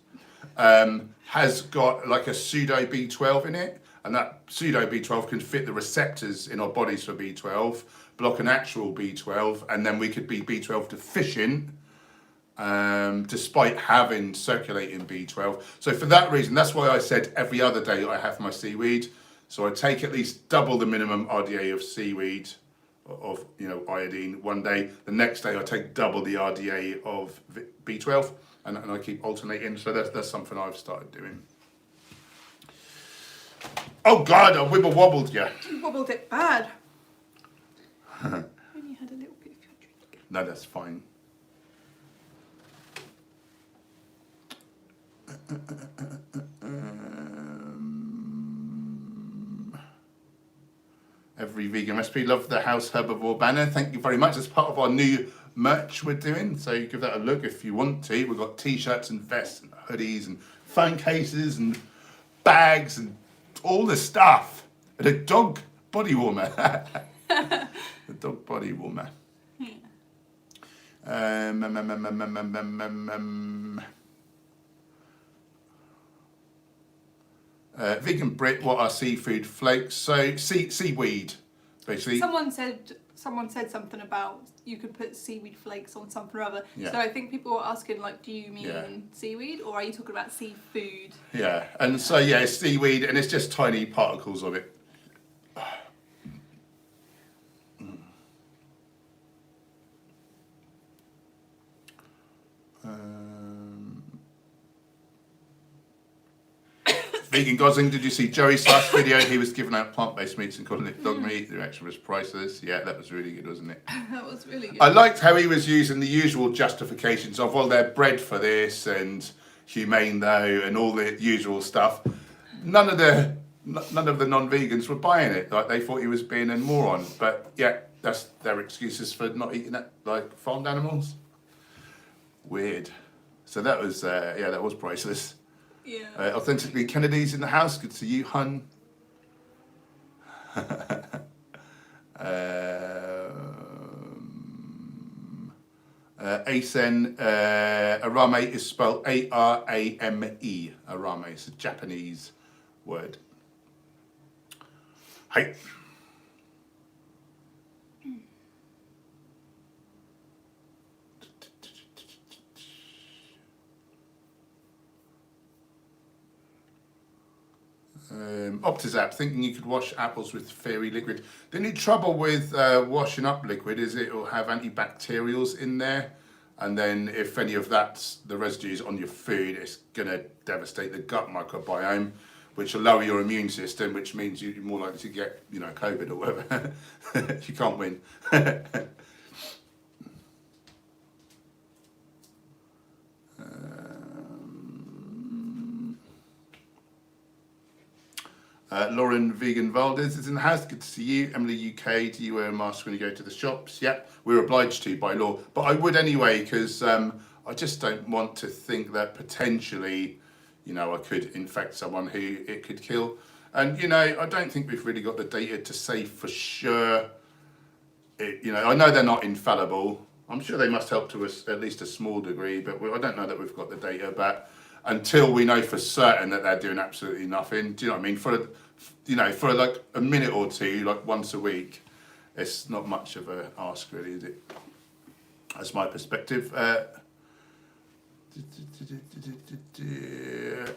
has got like a pseudo B12 in it, and that pseudo B12 can fit the receptors in our bodies for B12, block an actual B12, and then we could be B12 deficient despite having circulating B12. So for that reason, that's why I said every other day I have my seaweed. So I take at least double the minimum RDA of seaweed, of iodine one day. The next day I take double the RDA of B12, and I keep alternating. So that's something I've started doing. Oh God, I wibble wobbled you. You wobbled it bad. Only had a little bit of your drink. No, that's fine. Every vegan recipe. Love the House Herbivore banner. Thank you very much. It's part of our new merch we're doing, so you give that a look if you want to. We've got t-shirts and vests and hoodies and phone cases and bags and all the stuff. And a dog body warmer. The dog body warmer. Vegan Brit, what are seafood flakes? So seaweed, basically. Someone said something about you could put seaweed flakes on something or other. Yeah. So I think people were asking, like, do you mean seaweed, or are you talking about seafood? Yeah, and so it's seaweed, and it's just tiny particles of it. Vegan Gosling, did you see Joey's last video? He was giving out plant-based meats and calling it dog meat. The reaction was priceless. Yeah, that was really good, wasn't it? That was really good. I liked how he was using the usual justifications of, well, they're bred for this and humane though, and all the usual stuff. None of the non-vegans were buying it. Like, they thought he was being a moron. But yeah, that's their excuses for not eating it, like farmed animals. Weird. So that was that was priceless. Yeah. Authentically Kennedy's in the house. Good to see you, hun. Asen Arame is spelled Arame. Arame. It's a Japanese word. Hey. Optizap, thinking you could wash apples with fairy liquid. The only trouble with washing up liquid is it will have antibacterials in there, and then if any of that's the residues on your food, it's going to devastate the gut microbiome, which will lower your immune system, which means you're more likely to get, you know, COVID or whatever. You can't win. Lauren Vegan Valdez is in the house. Good to see you. Emily UK, do you wear a mask when you go to the shops? Yep, we're obliged to by law. But I would anyway, because I just don't want to think that potentially, you know, I could infect someone who it could kill. And, you know, I don't think we've really got the data to say for sure. You know, I know they're not infallible. I'm sure they must help to at least a small degree, but I don't know that we've got the data. But until we know for certain that they're doing absolutely nothing, do you know what I mean? For like a minute or two, like once a week, it's not much of a ask, really, is it? That's my perspective.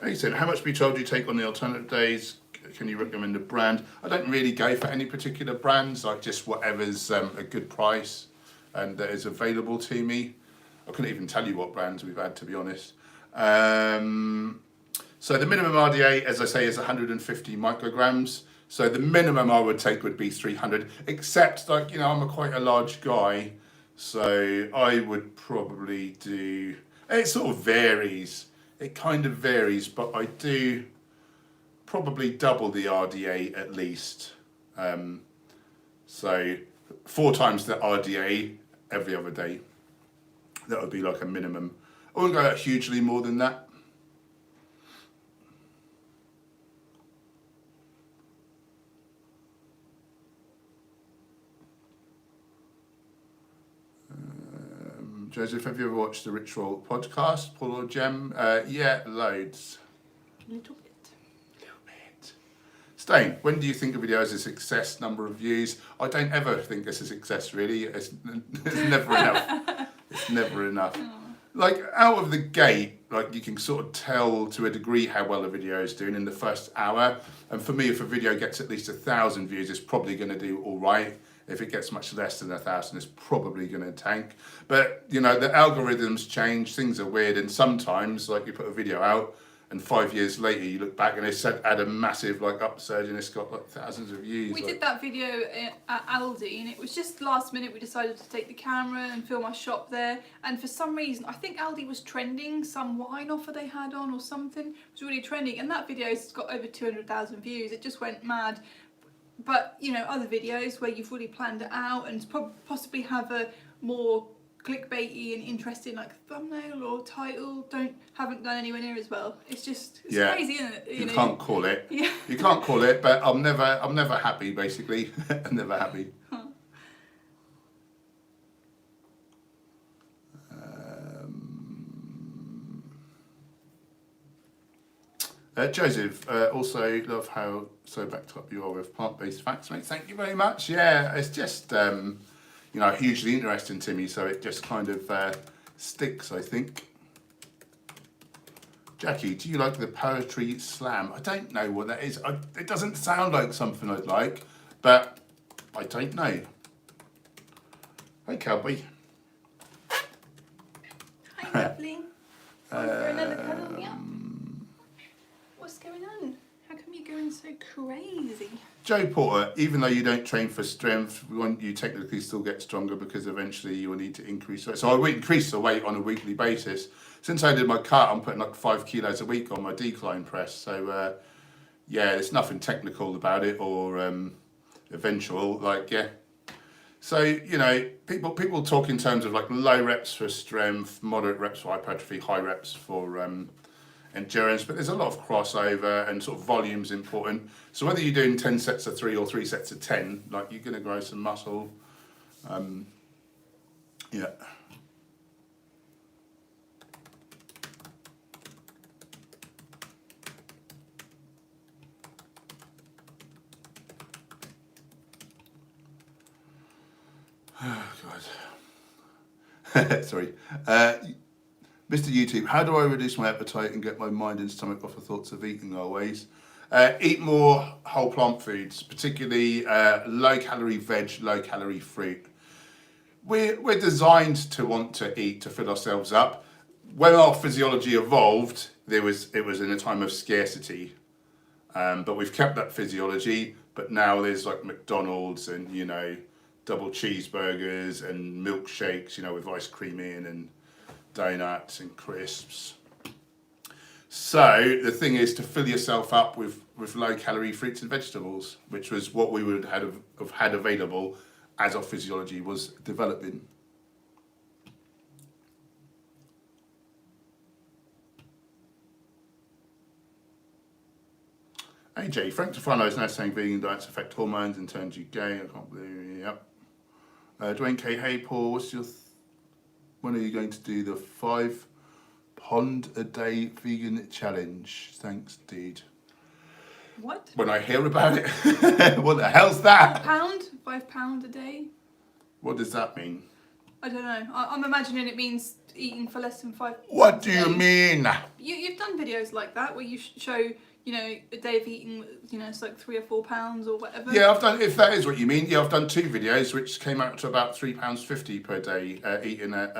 He said, how much B12 do you take on the alternative days? Can you recommend a brand? I don't really go for any particular brands, like just whatever's a good price and that is available to me. I couldn't even tell you what brands we've had, to be honest. So the minimum RDA, as I say, is 150 micrograms. So the minimum I would take would be 300, except, like, you know, I'm quite a large guy, so I would probably do, it sort of varies. It kind of varies, but I do probably double the RDA at least. So 4 times the RDA every other day. That would be like a minimum. I wouldn't go out hugely more than that. Joseph, have you ever watched the Ritual podcast, Paul or Jem? Yeah, loads. A little bit. Stain, when do you think a video is a success, number of views? I don't ever think it's a success, really. It's never enough. It's never enough. Like, out of the gate, like, you can sort of tell to a degree how well a video is doing in the first hour. And for me, if a video gets at least 1,000 views, it's probably going to do all right. If it gets much less than 1,000, it's probably going to tank. But, you know, the algorithms change, things are weird, and sometimes, like, you put a video out, and 5 years later you look back and it's had a massive like upsurge and it's got like thousands of views. We did that video at Aldi, and it was just last minute we decided to take the camera and film our shop there, and for some reason I think Aldi was trending, some wine offer they had on or something. It was really trending, and that video's got over 200,000 views. It just went mad. But, you know, other videos where you've really planned it out and possibly have a more clickbaity and interesting like thumbnail or title haven't done anywhere near as well. It's crazy, isn't it? You can't call it. Yeah. You can't call it, but I'm never happy, basically. I'm never happy. Joseph, also love how so backed up you are with plant-based facts, mate. Thank you very much. Yeah, it's just you know, hugely interesting to me, so it just kind of sticks, I think. Jackie, do you like the poetry slam? I don't know what that is. It doesn't sound like something I'd like, but I don't know. Hi, Cowboy. Hi, lovely. For another cuddle, yeah. What's going on? How come you're going so crazy? Joe Porter, even though you don't train for strength, you technically still get stronger because eventually you will need to increase weight. So I would increase the weight on a weekly basis. Since I did my cut, I'm putting like 5 kilos a week on my decline press. So yeah, there's nothing technical about it or eventual, like, yeah. So, you know, people talk in terms of like low reps for strength, moderate reps for hypertrophy, high reps for endurance, but there's a lot of crossover and sort of volume's important. So whether you're doing 10 sets of 3 or 3 sets of 10, like, you're going to grow some muscle. Yeah. Oh, God. Sorry. Mr. YouTube, how do I reduce my appetite and get my mind and stomach off the thoughts of eating always? Eat more whole plant foods, particularly low calorie veg, low calorie fruit. We're designed to want to eat to fill ourselves up. When our physiology evolved, it was in a time of scarcity. But we've kept that physiology, but now there's like McDonald's and, you know, double cheeseburgers and milkshakes, you know, with ice cream in and donuts and crisps. So the thing is to fill yourself up with low calorie fruits and vegetables, which was what we would have had available as our physiology was developing. AJ, Frank Tofano is now saying vegan diets affect hormones and turns you gay. I can't believe it. Yep. Dwayne K. Hey Paul, when are you going to do the 5 pond a day vegan challenge? Thanks, dude. What? When I hear about it, what the hell's that? £5 a day? What does that mean? I don't know. I'm imagining it means eating for less than 5. What do you mean? You've done videos like that where you show, you know, a day of eating, you know, it's like 3 or 4 pounds or whatever. Yeah, I've done. If that is what you mean, yeah, I've done 2 videos which came out to about £3.50 per day eating at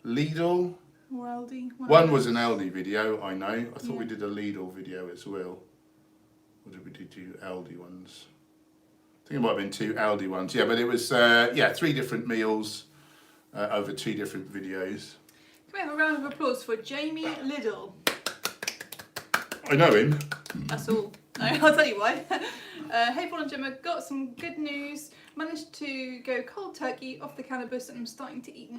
Lidl. Or Aldi. One was an Aldi video, I know. I thought we did a Lidl video as well. Or did we do 2 Aldi ones? I think it might have been 2 Aldi ones. Yeah, but it was 3 different meals over 2 different videos. Can we have a round of applause for Jamie Liddell? I know him. That's all. No, I'll tell you why. Hey Paul and Gemma, got some good news. Managed to go cold turkey off the cannabis and I'm starting to eat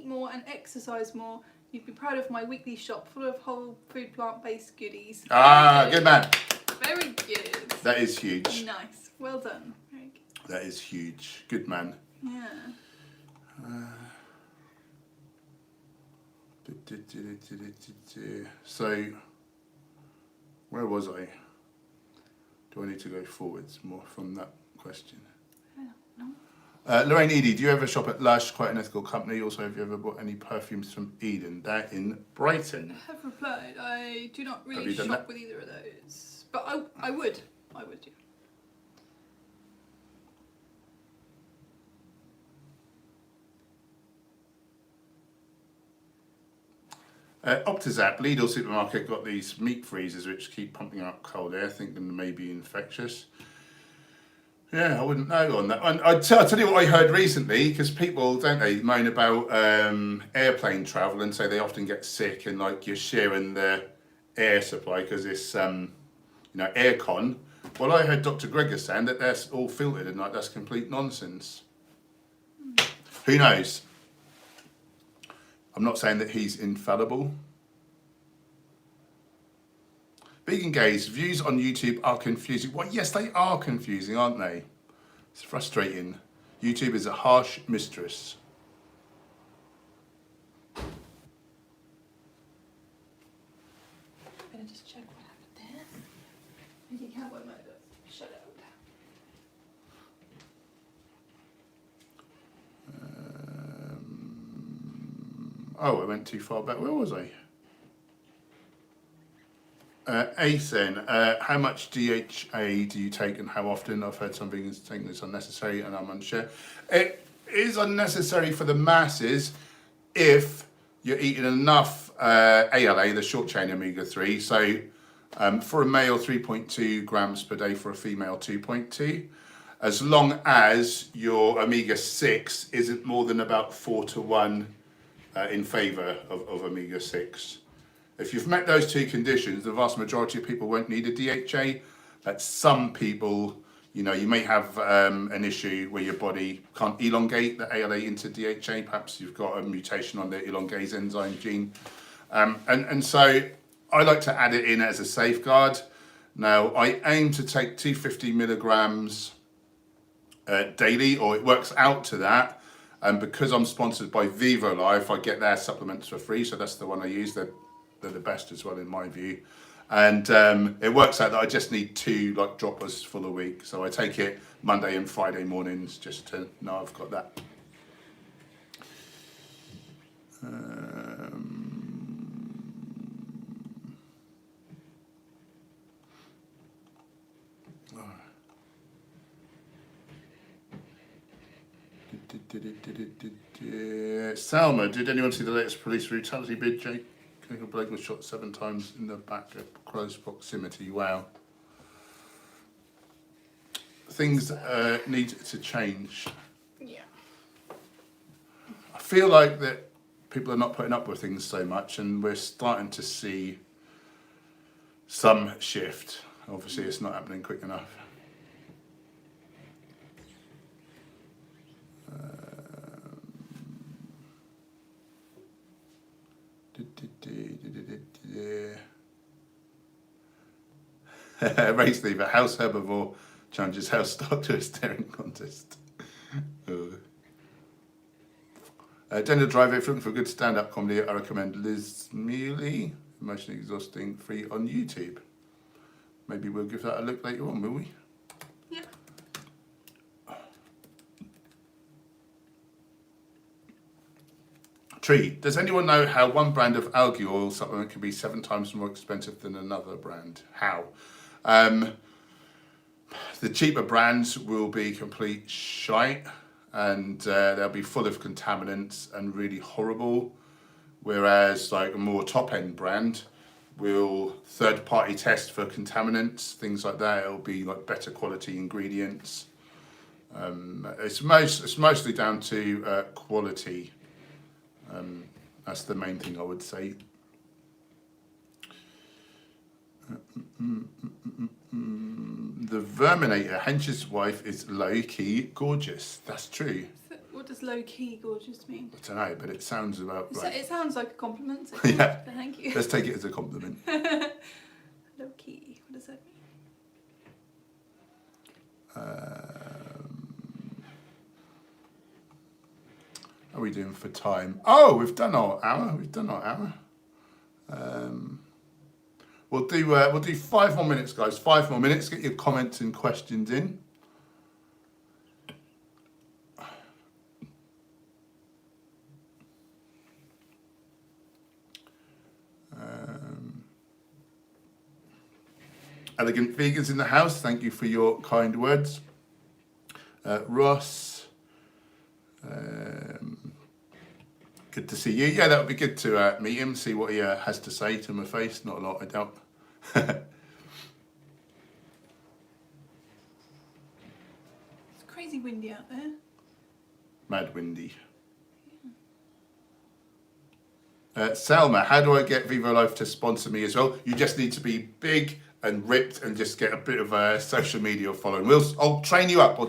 more and exercise more. You'd be proud of my weekly shop full of whole food plant-based goodies. Good man. Very good. That is huge. Nice. Well done. Very good. That is huge. Good man. Yeah. So, where was I? Do I need to go forwards more from that question? No. Lorraine Eady, do you ever shop at Lush? Quite an ethical company. Also, have you ever bought any perfumes from Eden? They're in Brighton. I have replied. I do not Have really you done shop that? with either of those. But I would. I would, yeah. Optizap, Lidl supermarket got these meat freezers which keep pumping out cold air, thinking they may be infectious. Yeah, I wouldn't know on that one. I'll tell you what I heard recently, because people, don't they, moan about airplane travel and say they often get sick and like you're sharing the air supply because it's, aircon. Well, I heard Dr. Gregor saying that they're all filtered and like that's complete nonsense. Who knows? I'm not saying that he's infallible. Vegan gays, views on YouTube are confusing. Well, yes, they are confusing, aren't they? It's frustrating. YouTube is a harsh mistress. Better just check what happened there. Maybe you can't work my shut up. Oh, I went too far back. Where was I? Asen, how much DHA do you take and how often? I've heard some vegans think it's unnecessary and I'm unsure. It is unnecessary for the masses if you're eating enough ALA, the short chain omega-3. So for a male, 3.2 grams per day, for a female, 2.2. As long as your omega-6 isn't more than about 4-to-1 in favour of omega-6. If you've met those 2 conditions, the vast majority of people won't need a DHA, but some people, you may have an issue where your body can't elongate the ALA into DHA. Perhaps you've got a mutation on the elongase enzyme gene. And so I like to add it in as a safeguard. Now, I aim to take 250 milligrams daily, or it works out to that. And because I'm sponsored by VivoLife, I get their supplements for free. So that's the one I use. They're the best as well, in my view. And it works out that I just need 2 like droppers for the week. So I take it Monday and Friday mornings just to know I've got that. Salma, did anyone see the latest police brutality bid? Jake Blake was shot 7 times in the back at close proximity. Wow. Things need to change. Yeah. I feel like that people are not putting up with things so much, and we're starting to see some shift. Obviously, it's not happening quick enough. Race leaver, House Herbivore challenges House Stock to a staring contest. Daniel Driver, if you're looking for good stand-up comedy, I recommend Liz Mealy, Emotionally Exhausting, free on YouTube. Maybe we'll give that a look later on, will we? Yeah. Tree, does anyone know how one brand of algae oil supplement can be 7 times more expensive than another brand? How? The cheaper brands will be complete shite, and they'll be full of contaminants and really horrible, whereas like a more top-end brand will third-party test for contaminants, things like that. It'll be like better quality ingredients. It's mostly down to quality. That's the main thing I would say. The Verminator, Hench's wife, is low-key gorgeous. That's true. What does low-key gorgeous mean? I don't know, but it sounds about right. It sounds like a compliment. So Yeah. Thank you. Let's take it as a compliment. Low-key, what does that mean? How are we doing for time? Oh, we've done our hour. We'll do 5 more minutes, guys. 5 more minutes. Get your comments and questions in. Elegant Vegans in the house. Thank you for your kind words, Ross. Good to see you. Yeah, that would be good to meet him, see what he has to say to my face. Not a lot, I doubt. It's crazy windy out there. Mad windy. Selma, how do I get Vivo Life to sponsor me as well? You just need to be big and ripped and just get a bit of a social media following. I'll train you up.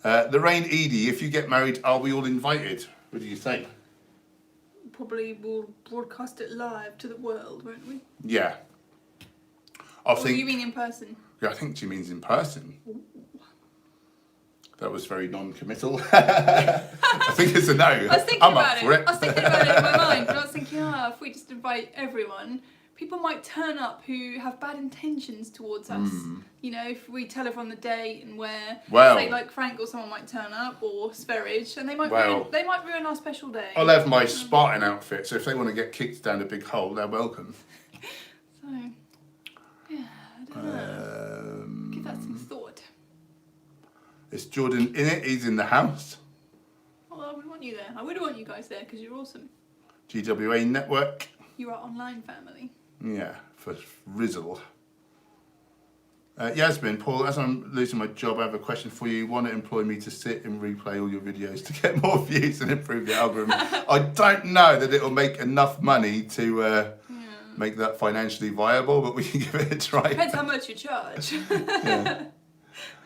Lorraine Edie, if you get married, are we all invited? What do you think? Probably we'll broadcast it live to the world, won't we? Yeah. You mean in person? Yeah, I think she means in person. Ooh. That was very non-committal. I think it's a no. I was thinking about it in my mind, but I was thinking, if we just invite everyone, people might turn up who have bad intentions towards us. You know, if we tell everyone the date and where, say like Frank or someone might turn up, or Sverige, and they might ruin our special day. I'll have my Spartan outfit, so if they want to get kicked down a big hole, they're welcome. So, yeah, I don't know. Give that some thought. Is Jordan in it? He's in the house. Well, I would want you there. I would want you guys there because you're awesome. GWA Network. You are online family. Yeah, for Rizzle. Yasmin, Paul, as I'm losing my job, I have a question for you. Want to employ me to sit and replay all your videos to get more views and improve the algorithm? I don't know that it'll make enough money to make that financially viable, but we can give it a try. Depends how much you charge. Yeah.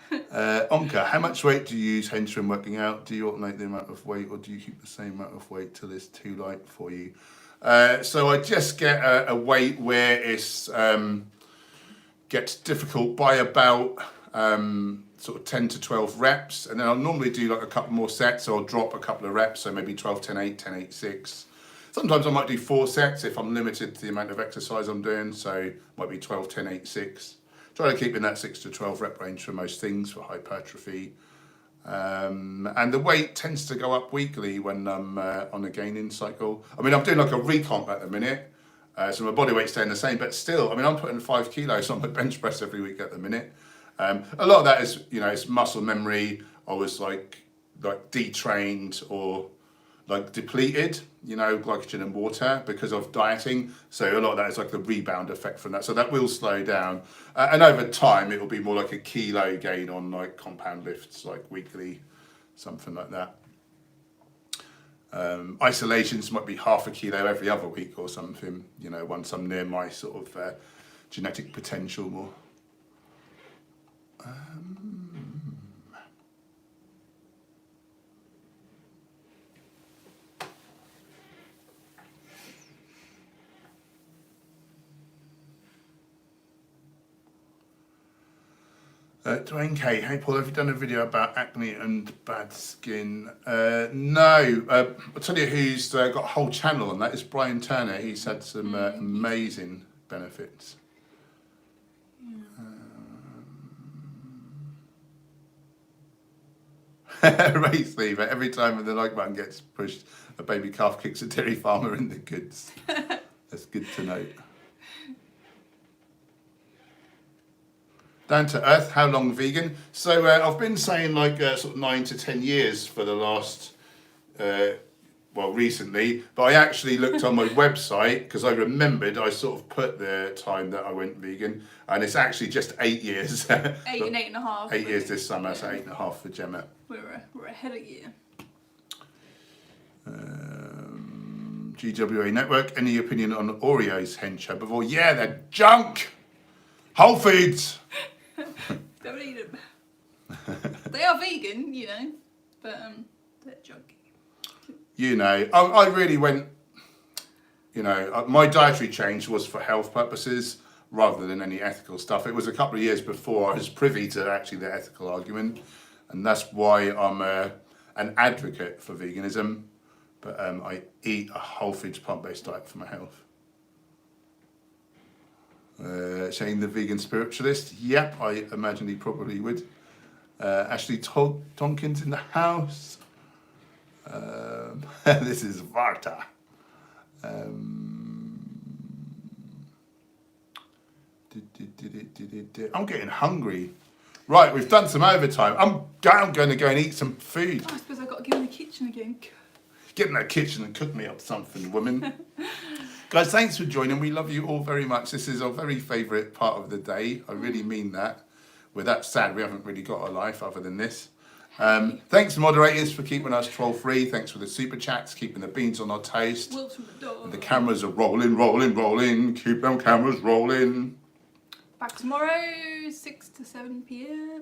Onka, how much weight do you use Hench when working out? Do you alternate the amount of weight, or do you keep the same amount of weight till it's too light for you? So I just get a weight where it's gets difficult by about sort of 10 to 12 reps, and then I'll normally do like a couple more sets, or I'll drop a couple of reps, so maybe 12, 10, 8, 10, 8, 6. Sometimes I might do 4 sets if I'm limited to the amount of exercise I'm doing. So might be 12, 10, 8, 6. Try to keep in that 6 to 12 rep range for most things for hypertrophy. And the weight tends to go up weekly when I'm on a gaining cycle. I mean, I'm doing like a recomp at the minute. So my body weight's staying the same, but still, I mean, I'm putting 5 kilos on my bench press every week at the minute. A lot of that is, you know, it's muscle memory. I was like detrained or like depleted, you know, glycogen and water because of dieting. So a lot of that is like the rebound effect from that. So that will slow down. And over time, it will be more like a kilo gain on like compound lifts, like weekly, something like that. Isolations might be half a kilo every other week or something, you know, once I'm near my sort of genetic potential more. Dwayne K, hey Paul, have you done a video about acne and bad skin? No, I'll tell you who's got a whole channel on that. It's Brian Turner. He's had some amazing benefits. Race lever. Every time the like button gets pushed, a baby calf kicks a dairy farmer in the goods. That's good to know. Down to earth, how long vegan? So I've been saying like sort of 9 to 10 years for the last, well, recently, but I actually looked on my website because I remembered I sort of put the time that I went vegan, and it's actually just 8 years. 8 and 8.5. 8 years this summer, so 8.5 for Gemma. We're ahead of you. GWA Network, any opinion on Oreos, Hench Herbivore? Yeah, they're junk! Whole Foods! Don't eat them. They are vegan, you know, but they're junky. You know, I really went, you know, my dietary change was for health purposes rather than any ethical stuff. It was a couple of years before I was privy to actually the ethical argument, and that's why I'm an advocate for veganism, but I eat a whole foods plant-based diet for my health. Shane the vegan spiritualist, yep, I imagine he probably would. Ashley Tonkins in the house. This is Varta. I'm getting hungry. Right, we've done some overtime. I'm going to go and eat some food. Oh, I suppose I've got to get in the kitchen again. Get in that kitchen and cook me up something, woman. Guys, thanks for joining. We love you all very much. This is our very favourite part of the day. I really mean that. We're that sad we haven't really got a life other than this. Thanks moderators for keeping us troll-free. Thanks for the super chats, keeping the beans on our toast. And the cameras are rolling, rolling, rolling. Keep them cameras rolling. Back tomorrow, 6 to 7 p.m.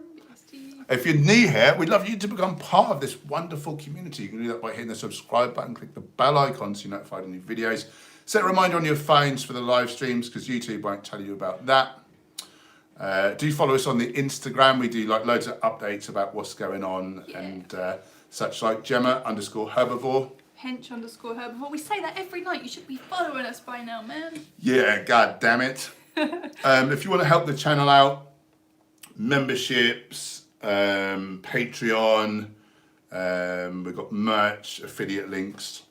If you're new here, we'd love you to become part of this wonderful community. You can do that by hitting the subscribe button, click the bell icon so you're notified of new videos. Set a reminder on your phones for the live streams because YouTube won't tell you about that. Do follow us on the Instagram. We do like loads of updates about what's going on and such like Gemma_Herbivore. Hench_Herbivore. We say that every night. You should be following us by now, man. Yeah, god damn it. If you want to help the channel out, memberships, Patreon, we've got merch, affiliate links.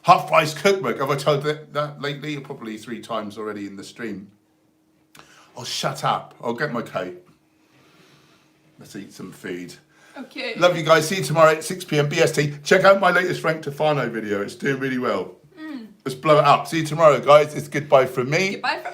Half price cookbook. Have I told that lately? Probably 3 times already in the stream. Oh, shut up. I'll get my coat. Let's eat some food. Okay. Love you guys. See you tomorrow at 6 p.m. BST. Check out my latest Frank Tofano video. It's doing really well. Let's blow it up. See you tomorrow, guys. It's goodbye from me. Goodbye from